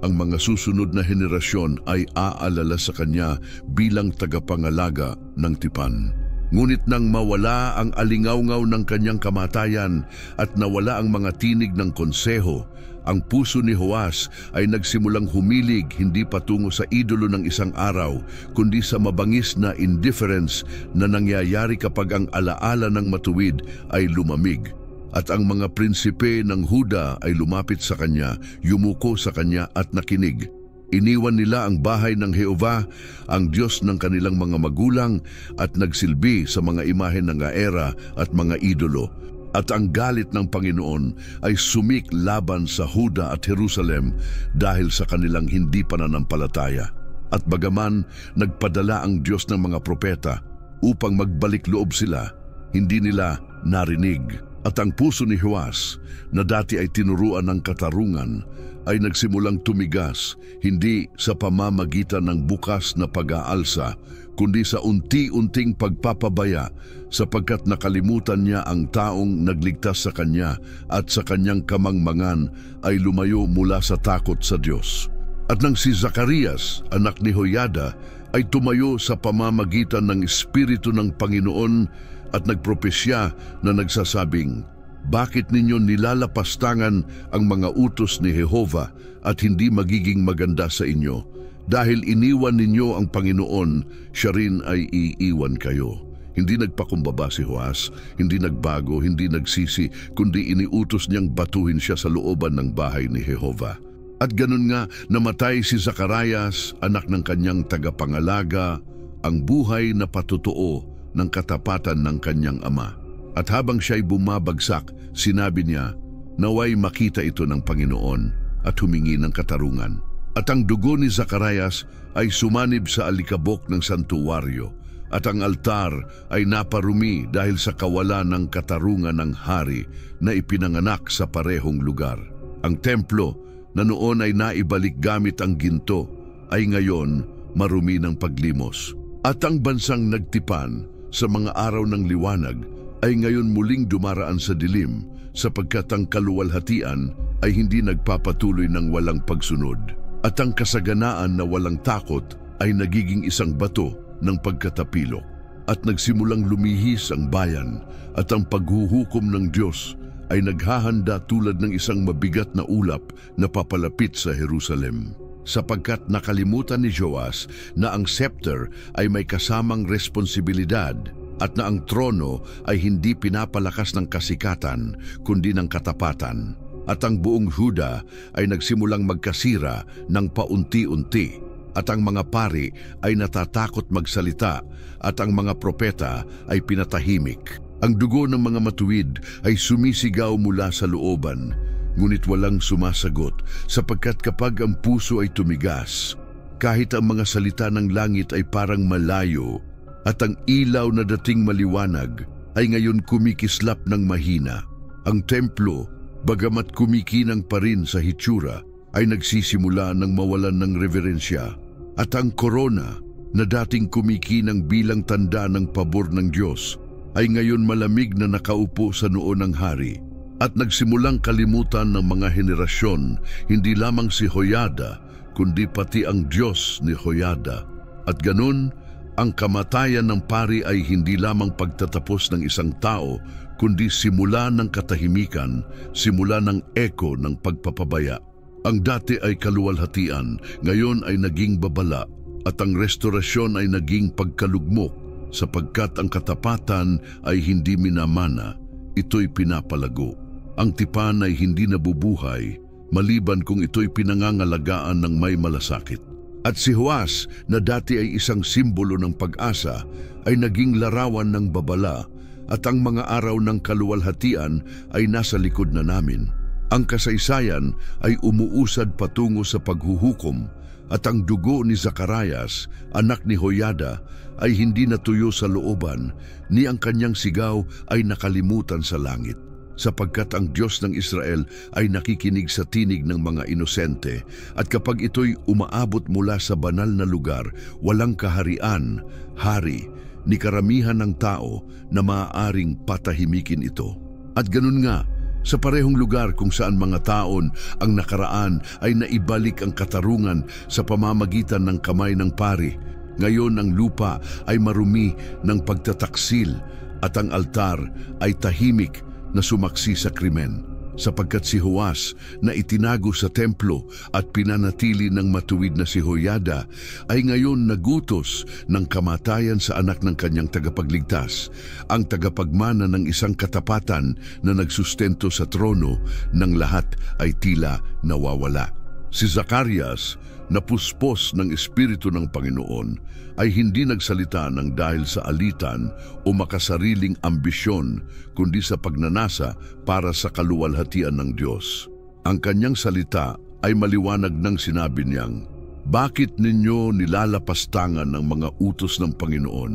Ang mga susunod na henerasyon ay aalala sa kanya bilang tagapangalaga ng tipan. Ngunit nang mawala ang alingawngaw ng kanyang kamatayan at nawala ang mga tinig ng konseho, ang puso ni Joas ay nagsimulang humilig hindi patungo sa idolo ng isang araw, kundi sa mabangis na indifference na nangyayari kapag ang alaala ng matuwid ay lumamig. At ang mga prinsipe ng Huda ay lumapit sa kanya, yumuko sa kanya at nakinig. Iniwan nila ang bahay ng Jehova, ang Diyos ng kanilang mga magulang, at nagsilbi sa mga imahen ng Aera at mga idolo. At ang galit ng Panginoon ay sumik laban sa Huda at Jerusalem dahil sa kanilang hindi pananampalataya. At bagaman nagpadala ang Diyos ng mga propeta upang magbalik loob sila, hindi nila narinig. At ang puso ni Joas, na dati ay tinuruan ng katarungan, ay nagsimulang tumigas, hindi sa pamamagitan ng bukas na pag-aalsa, kundi sa unti-unting pagpapabaya, sapagkat nakalimutan niya ang taong nagligtas sa kanya at sa kanyang kamangmangan ay lumayo mula sa takot sa Diyos. At nang si Zacarias, anak ni Joiada, ay tumayo sa pamamagitan ng Espiritu ng Panginoon at nagpropesya na nagsasabing, "Bakit ninyo nilalapastangan ang mga utos ni Jehova at hindi magiging maganda sa inyo? Dahil iniwan ninyo ang Panginoon, siya rin ay iiwan kayo." Hindi nagpakumbaba si Joas, hindi nagbago, hindi nagsisi, kundi iniutos niyang batuhin siya sa looban ng bahay ni Jehova. At ganun nga, namatay si Zacarias, anak ng kanyang tagapangalaga, ang buhay na patutuo ng katapatan ng kanyang ama. At habang siya'y bumabagsak, sinabi niya, "Naway makita ito ng Panginoon," at humingi ng katarungan. At ang dugo ni Zacarias ay sumanib sa alikabok ng santuwaryo, at ang altar ay naparumi dahil sa kawalan ng katarungan ng hari na ipinanganak sa parehong lugar. Ang templo na noon ay naibalik gamit ang ginto ay ngayon marumi ng paglimos. At ang bansang nagtipan sa mga araw ng liwanag ay ngayon muling dumaraan sa dilim, sapagkat ang kaluwalhatian ay hindi nagpapatuloy ng walang pagsunod. At ang kasaganaan na walang takot ay nagiging isang bato ng pagkatapilok. At nagsimulang lumihis ang bayan, at ang paghuhukom ng Diyos ay naghahanda tulad ng isang mabigat na ulap na papalapit sa Jerusalem. Sapagkat nakalimutan ni Joas na ang scepter ay may kasamang responsibilidad, at na ang trono ay hindi pinapalakas ng kasikatan kundi ng katapatan. At ang buong Huda ay nagsimulang magkasira ng paunti-unti, at ang mga pari ay natatakot magsalita, at ang mga propeta ay pinatahimik. Ang dugo ng mga matuwid ay sumisigaw mula sa looban, ngunit walang sumasagot, sapagkat kapag ang puso ay tumigas, kahit ang mga salita ng langit ay parang malayo, at ang ilaw na dating maliwanag ay ngayon kumikislap ng mahina. Ang templo, bagamat kumikinang pa rin sa hitsura, ay nagsisimula ng mawalan ng reverensya, at ang korona na dating kumikinang bilang tanda ng pabor ng Diyos ay ngayon malamig na nakaupo sa noo ng hari. At nagsimulang kalimutan ng mga henerasyon hindi lamang si Joiada, kundi pati ang Diyos ni Joiada. At ganun, ang kamatayan ng pari ay hindi lamang pagtatapos ng isang tao, kundi simula ng katahimikan, simula ng eko ng pagpapabaya. Ang dati ay kaluwalhatian, ngayon ay naging babala, at ang restorasyon ay naging pagkalugmok, sapagkat ang katapatan ay hindi minamana, ito'y pinapalago. Ang tipan ay hindi nabubuhay, maliban kung ito'y pinangangalagaan ng may malasakit. At si Joas, na dati ay isang simbolo ng pag-asa, ay naging larawan ng babala, at ang mga araw ng kaluwalhatian ay nasa likod na namin. Ang kasaysayan ay umuusad patungo sa paghuhukom, at ang dugo ni Zacarias, anak ni Joiada, ay hindi natuyo sa looban, ni ang kanyang sigaw ay nakalimutan sa langit. Sapagkat ang Diyos ng Israel ay nakikinig sa tinig ng mga inosente, at kapag ito'y umaabot mula sa banal na lugar, walang kaharian, hari, ni karamihan ng tao na maaaring patahimikin ito. At ganun nga, sa parehong lugar kung saan mga taon ang nakaraan ay naibalik ang katarungan sa pamamagitan ng kamay ng pari, ngayon ang lupa ay marumi ng pagtataksil at ang altar ay tahimik na sumaksi sa krimen. Sapagkat si Joas na itinago sa templo at pinanatili ng matuwid na si Joiada ay ngayon nagutos ng kamatayan sa anak ng kanyang tagapagligtas, ang tagapagmana ng isang katapatan na nagsustento sa trono ng lahat ay tila nawawala. Si Zacarias, na puspos ng Espiritu ng Panginoon, ay hindi nagsalita ng dahil sa alitan o makasariling ambisyon, kundi sa pagnanasa para sa kaluwalhatian ng Diyos. Ang kanyang salita ay maliwanag ng sinabi niyang, "Bakit ninyo nilalapastangan ng mga utos ng Panginoon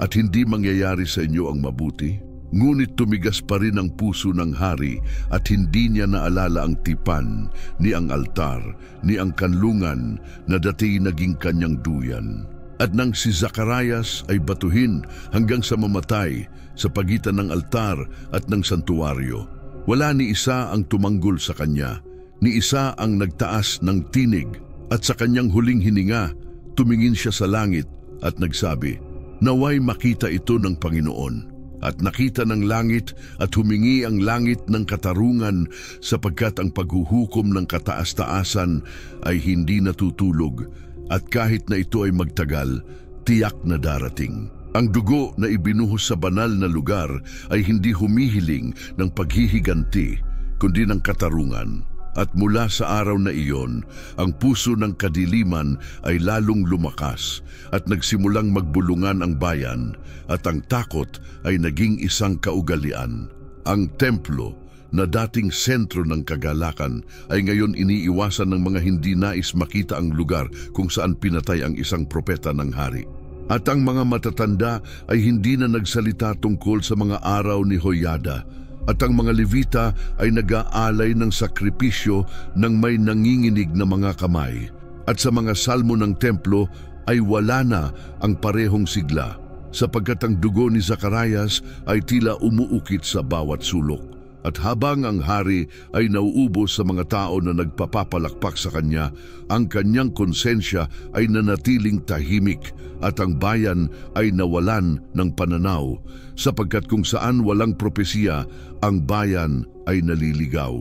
at hindi mangyayari sa inyo ang mabuti?" Ngunit tumigas pa rin ang puso ng hari at hindi niya naalala ang tipan, ni ang altar, ni ang kanlungan na dati naging kanyang duyan. At nang si Zacarias ay batuhin hanggang sa mamatay sa pagitan ng altar at ng santuaryo, wala ni isa ang tumanggol sa kanya, ni isa ang nagtaas ng tinig, at sa kanyang huling hininga, tumingin siya sa langit at nagsabi, "Naway makita ito ng Panginoon." At nakita ng langit at humingi ang langit ng katarungan, sapagkat ang paghuhukom ng kataas-taasan ay hindi natutulog, at kahit na ito ay magtagal, tiyak na darating. Ang dugo na ibinuhos sa banal na lugar ay hindi humihiling ng paghihiganti, kundi ng katarungan. At mula sa araw na iyon, ang puso ng kadiliman ay lalong lumakas at nagsimulang magbulungan ang bayan, at ang takot ay naging isang kaugalian. Ang templo na dating sentro ng kagalakan ay ngayon iniiwasan ng mga hindi nais makita ang lugar kung saan pinatay ang isang propeta ng hari. At ang mga matatanda ay hindi na nagsalita tungkol sa mga araw ni Joiada, at ang mga Levita ay nag-aalay ng sakripisyo ng may nanginginig na mga kamay. At sa mga salmo ng templo ay wala na ang parehong sigla, sapagkat ang dugo ni Zacarias ay tila umuukit sa bawat sulok. At habang ang hari ay nauubos sa mga tao na nagpapapalakpak sa kanya, ang kanyang konsensya ay nanatiling tahimik, at ang bayan ay nawalan ng pananaw, sapagkat kung saan walang propesiya, ang bayan ay naliligaw.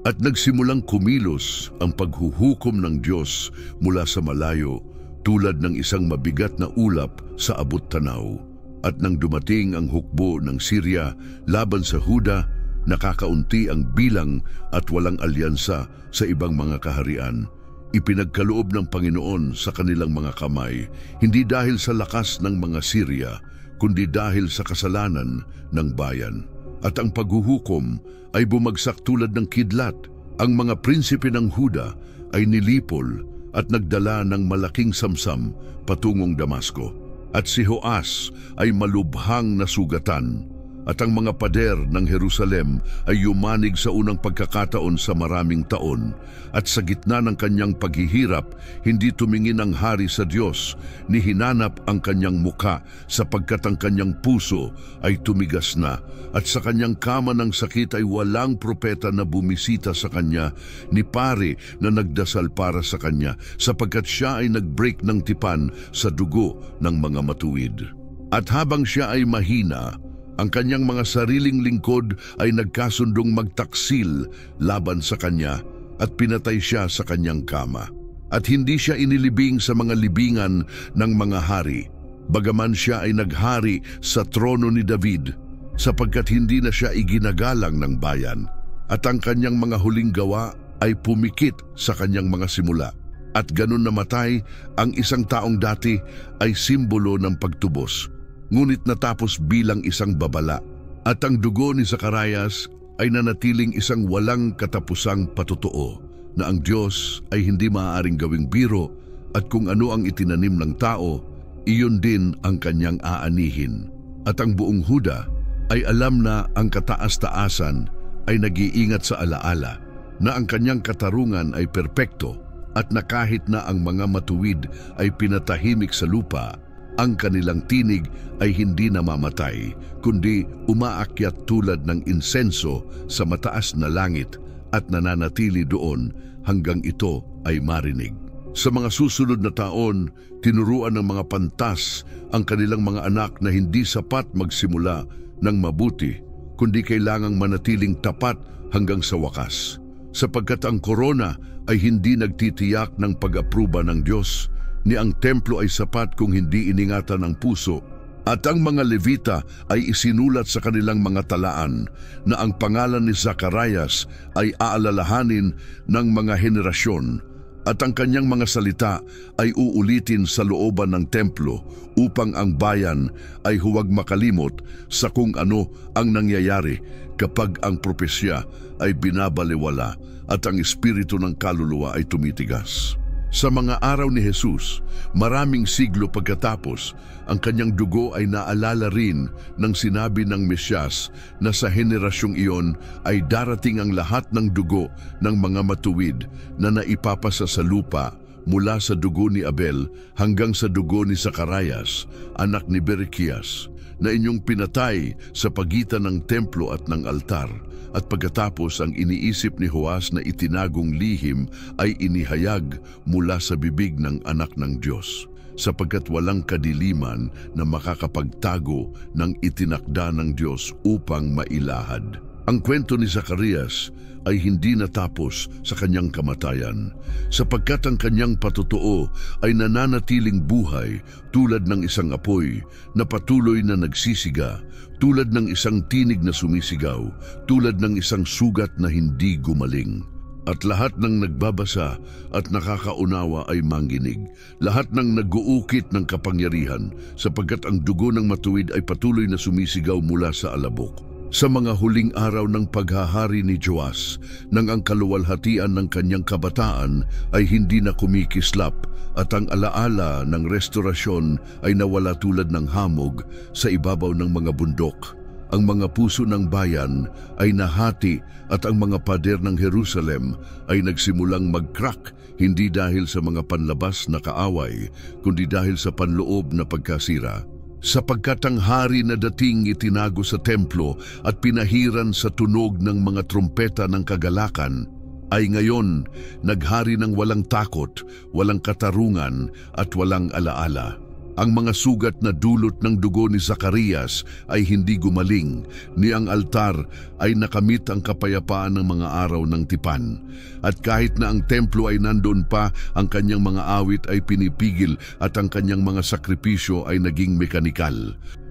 At nagsimulang kumilos ang paghuhukom ng Diyos mula sa malayo, tulad ng isang mabigat na ulap sa abot-tanaw. At nang dumating ang hukbo ng Syria laban sa Huda, nakakaunti ang bilang at walang alyansa sa ibang mga kaharian. Ipinagkaloob ng Panginoon sa kanilang mga kamay, hindi dahil sa lakas ng mga Syria, kundi dahil sa kasalanan ng bayan. At ang paghuhukom ay bumagsak tulad ng kidlat. Ang mga prinsipe ng Huda ay nilipol at nagdala ng malaking samsam patungong Damasco. At si Joas ay malubhang nasugatan. At ang mga pader ng Jerusalem ay yumanig sa unang pagkakataon sa maraming taon. At sa gitna ng kanyang paghihirap, hindi tumingin ang hari sa Diyos, ni hinanap ang kanyang mukha, sapagkat ang kanyang puso ay tumigas na. At sa kanyang kama ng sakit ay walang propeta na bumisita sa kanya, ni pari na nagdasal para sa kanya, sapagkat siya ay nagbreak ng tipan sa dugo ng mga matuwid. At habang siya ay mahina, ang kanyang mga sariling lingkod ay nagkasundong magtaksil laban sa kanya, at pinatay siya sa kanyang kama. At hindi siya inilibing sa mga libingan ng mga hari, bagaman siya ay naghari sa trono ni David, sapagkat hindi na siya iginagalang ng bayan. At ang kanyang mga huling gawa ay pumikit sa kanyang mga simula. At ganun namatay ang isang taong dati ay simbolo ng pagtubos, ngunit natapos bilang isang babala. At ang dugo ni Zacarias ay nanatiling isang walang katapusang patotoo, na ang Diyos ay hindi maaaring gawing biro, at kung ano ang itinanim ng tao, iyon din ang kanyang aanihin. At ang buong Huda ay alam na ang kataas-taasan ay nag-iingat sa alaala, na ang kanyang katarungan ay perpekto, at na kahit na ang mga matuwid ay pinatahimik sa lupa, Ang kanilang tinig ay hindi namamatay, kundi umaakyat tulad ng insenso sa mataas na langit at nananatili doon hanggang ito ay marinig. Sa mga susunod na taon, tinuruan ng mga pantas ang kanilang mga anak na hindi sapat magsimula ng mabuti, kundi kailangang manatiling tapat hanggang sa wakas. Sapagkat ang korona ay hindi nagtitiyak ng pag-apruba ng Diyos, ni ang templo ay sapat kung hindi iningatan ang puso, at ang mga Levita ay isinulat sa kanilang mga talaan na ang pangalan ni Zacarias ay aalalahanin ng mga henerasyon, at ang kanyang mga salita ay uulitin sa looban ng templo upang ang bayan ay huwag makalimot sa kung ano ang nangyayari kapag ang propesya ay binabaliwala at ang espiritu ng kaluluwa ay tumitigas. Sa mga araw ni Jesus, maraming siglo pagkatapos, ang kanyang dugo ay naalala rin ng sinabi ng Mesyas na sa henerasyong iyon ay darating ang lahat ng dugo ng mga matuwid na naipapasa sa lupa mula sa dugo ni Abel hanggang sa dugo ni Zacarias, anak ni Berekias, na inyong pinatay sa pagitan ng templo at ng altar. At pagkatapos ang iniisip ni Joas na itinagong lihim ay inihayag mula sa bibig ng anak ng Diyos, sapagkat walang kadiliman na makakapagtago ng itinakda ng Diyos upang mailahad. Ang kwento ni Zacarias ay hindi natapos sa kanyang kamatayan, sapagkat ang kanyang patotoo ay nananatiling buhay tulad ng isang apoy na patuloy na nagsisiga, tulad ng isang tinig na sumisigaw, tulad ng isang sugat na hindi gumaling. At lahat ng nagbabasa at nakakaunawa ay manginig, lahat ng nag-uukit ng kapangyarihan, sapagkat ang dugo ng matuwid ay patuloy na sumisigaw mula sa alabok. Sa mga huling araw ng paghahari ni Joas, nang ang kaluwalhatian ng kanyang kabataan ay hindi na kumikislap at ang alaala ng restorasyon ay nawala tulad ng hamog sa ibabaw ng mga bundok, ang mga puso ng bayan ay nahati at ang mga pader ng Jerusalem ay nagsimulang mag-crack, hindi dahil sa mga panlabas na kaaway, kundi dahil sa panloob na pagkasira. Sapagkat ang hari na dating itinago sa templo at pinahiran sa tunog ng mga trumpeta ng kagalakan, ay ngayon naghari ng walang takot, walang katarungan at walang alaala. Ang mga sugat na dulot ng dugo ni Zacarias ay hindi gumaling, ni ang altar ay nakamit ang kapayapaan ng mga araw ng tipan. At kahit na ang templo ay nandun pa, ang kanyang mga awit ay pinipigil at ang kanyang mga sakripisyo ay naging mekanikal.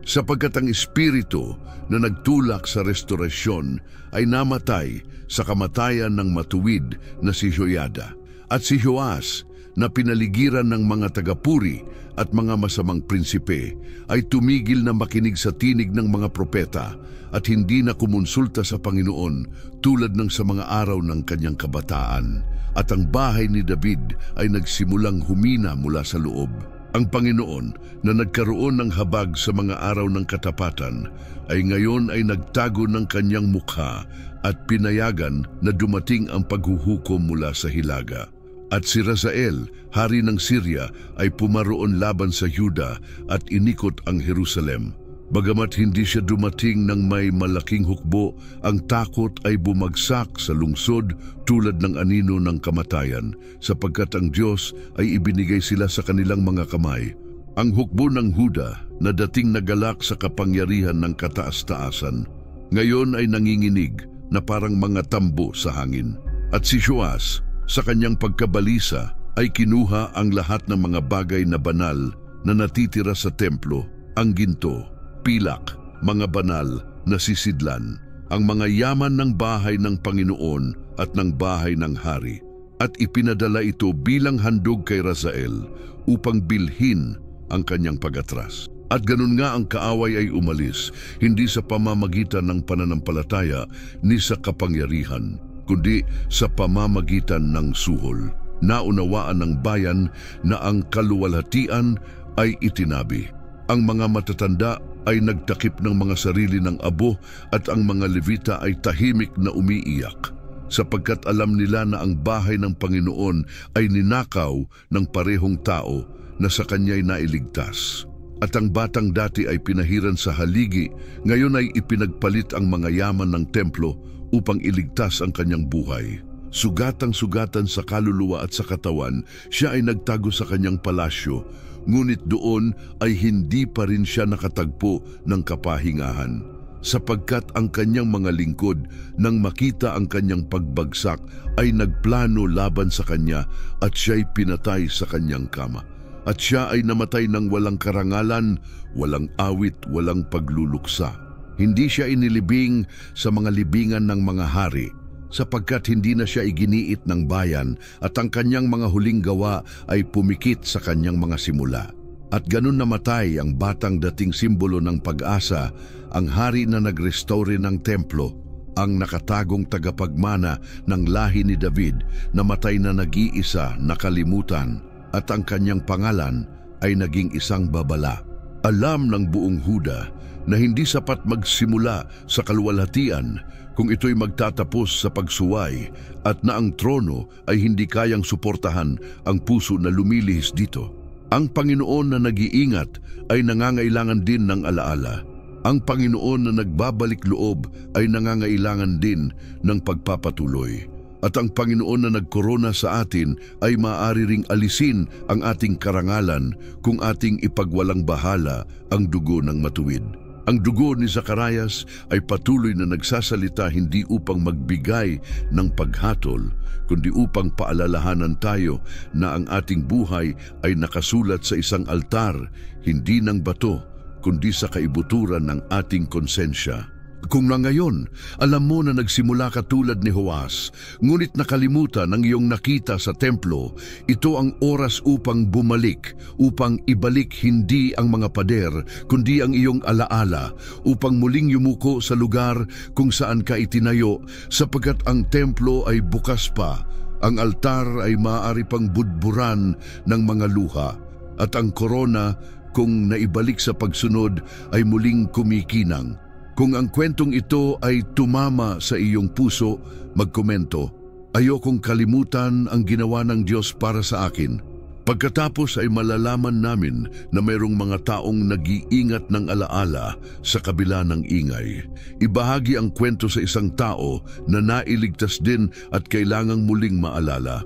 Sapagkat ang espiritu na nagtulak sa restorasyon ay namatay sa kamatayan ng matuwid na si Joiada. At si Joas, na pinaligiran ng mga tagapuri at mga masamang prinsipe, ay tumigil na makinig sa tinig ng mga propeta at hindi na kumonsulta sa Panginoon tulad ng sa mga araw ng kanyang kabataan. At ang bahay ni David ay nagsimulang humina mula sa loob. Ang Panginoon na nagkaroon ng habag sa mga araw ng katapatan ay ngayon ay nagtago ng kanyang mukha at pinayagan na dumating ang paghuhukom mula sa hilaga. At si Razael, hari ng Syria, ay pumaroon laban sa Yuda at inikot ang Jerusalem. Bagamat hindi siya dumating ng may malaking hukbo, ang takot ay bumagsak sa lungsod tulad ng anino ng kamatayan, sapagkat ang Diyos ay ibinigay sila sa kanilang mga kamay. Ang hukbo ng Huda na dating nagalak sa kapangyarihan ng kataas-taasan, ngayon ay nanginginig na parang mga tambo sa hangin. At si Joas, sa kanyang pagkabalisa, ay kinuha ang lahat ng mga bagay na banal na natitira sa templo, ang ginto, pilak, mga banal na sisidlan, ang mga yaman ng bahay ng Panginoon at ng bahay ng hari, at ipinadala ito bilang handog kay Razael upang bilhin ang kanyang pag-atras. At ganun nga ang kaaway ay umalis, hindi sa pamamagitan ng pananampalataya ni sa kapangyarihan, kundi sa pamamagitan ng suhol. Naunawaan ng bayan na ang kaluwalhatian ay itinabi. Ang mga matatanda ay nagtakip ng mga sarili ng abo at ang mga Levita ay tahimik na umiiyak, sapagkat alam nila na ang bahay ng Panginoon ay ninakaw ng parehong tao na sa kanya'y nailigtas. At ang batang dati ay pinahiran sa haligi, ngayon ay ipinagpalit ang mga yaman ng templo upang iligtas ang kanyang buhay. Sugatang-sugatan sa kaluluwa at sa katawan, siya ay nagtago sa kanyang palasyo, ngunit doon ay hindi pa rin siya nakatagpo ng kapahingahan. Sapagkat ang kanyang mga lingkod, nang makita ang kanyang pagbagsak, ay nagplano laban sa kanya at siya'y pinatay sa kanyang kama. At siya ay namatay ng walang karangalan, walang awit, walang pagluluksa. Hindi siya inilibing sa mga libingan ng mga hari, sapagkat hindi na siya iginiit ng bayan at ang kanyang mga huling gawa ay pumikit sa kanyang mga simula. At ganun namatay ang batang dating simbolo ng pag-asa, ang hari na nag-restore ng templo, ang nakatagong tagapagmana ng lahi ni David, namatay na nag-iisa, nakalimutan, at ang kanyang pangalan ay naging isang babala. Alam ng buong Huda na hindi sapat magsimula sa kaluwalhatian kung ito'y magtatapos sa pagsuway at na ang trono ay hindi kayang suportahan ang puso na lumilihis dito. Ang Panginoon na nag-iingat ay nangangailangan din ng alaala. Ang Panginoon na nagbabalik loob ay nangangailangan din ng pagpapatuloy. At ang Panginoon na nagkorona sa atin ay maaari ring alisin ang ating karangalan kung ating ipagwalang bahala ang dugo ng matuwid. Ang dugo ni Zacarias ay patuloy na nagsasalita hindi upang magbigay ng paghatol, kundi upang paalalahanan tayo na ang ating buhay ay nakasulat sa isang altar, hindi ng bato, kundi sa kaibuturan ng ating konsensya. Kung na ngayon, alam mo na nagsimula ka tulad ni Joas, ngunit nakalimutan ang iyong nakita sa templo, ito ang oras upang bumalik, upang ibalik hindi ang mga pader, kundi ang iyong alaala, upang muling yumuko sa lugar kung saan ka itinayo, sapagkat ang templo ay bukas pa, ang altar ay maaari pang budburan ng mga luha, at ang korona, kung naibalik sa pagsunod, ay muling kumikinang. Kung ang kwentong ito ay tumama sa iyong puso, magkomento. Ayokong kalimutan ang ginawa ng Diyos para sa akin. Pagkatapos ay malalaman namin na mayroong mga taong nag-iingat ng alaala sa kabila ng ingay. Ibahagi ang kwento sa isang tao na nailigtas din at kailangang muling maalala.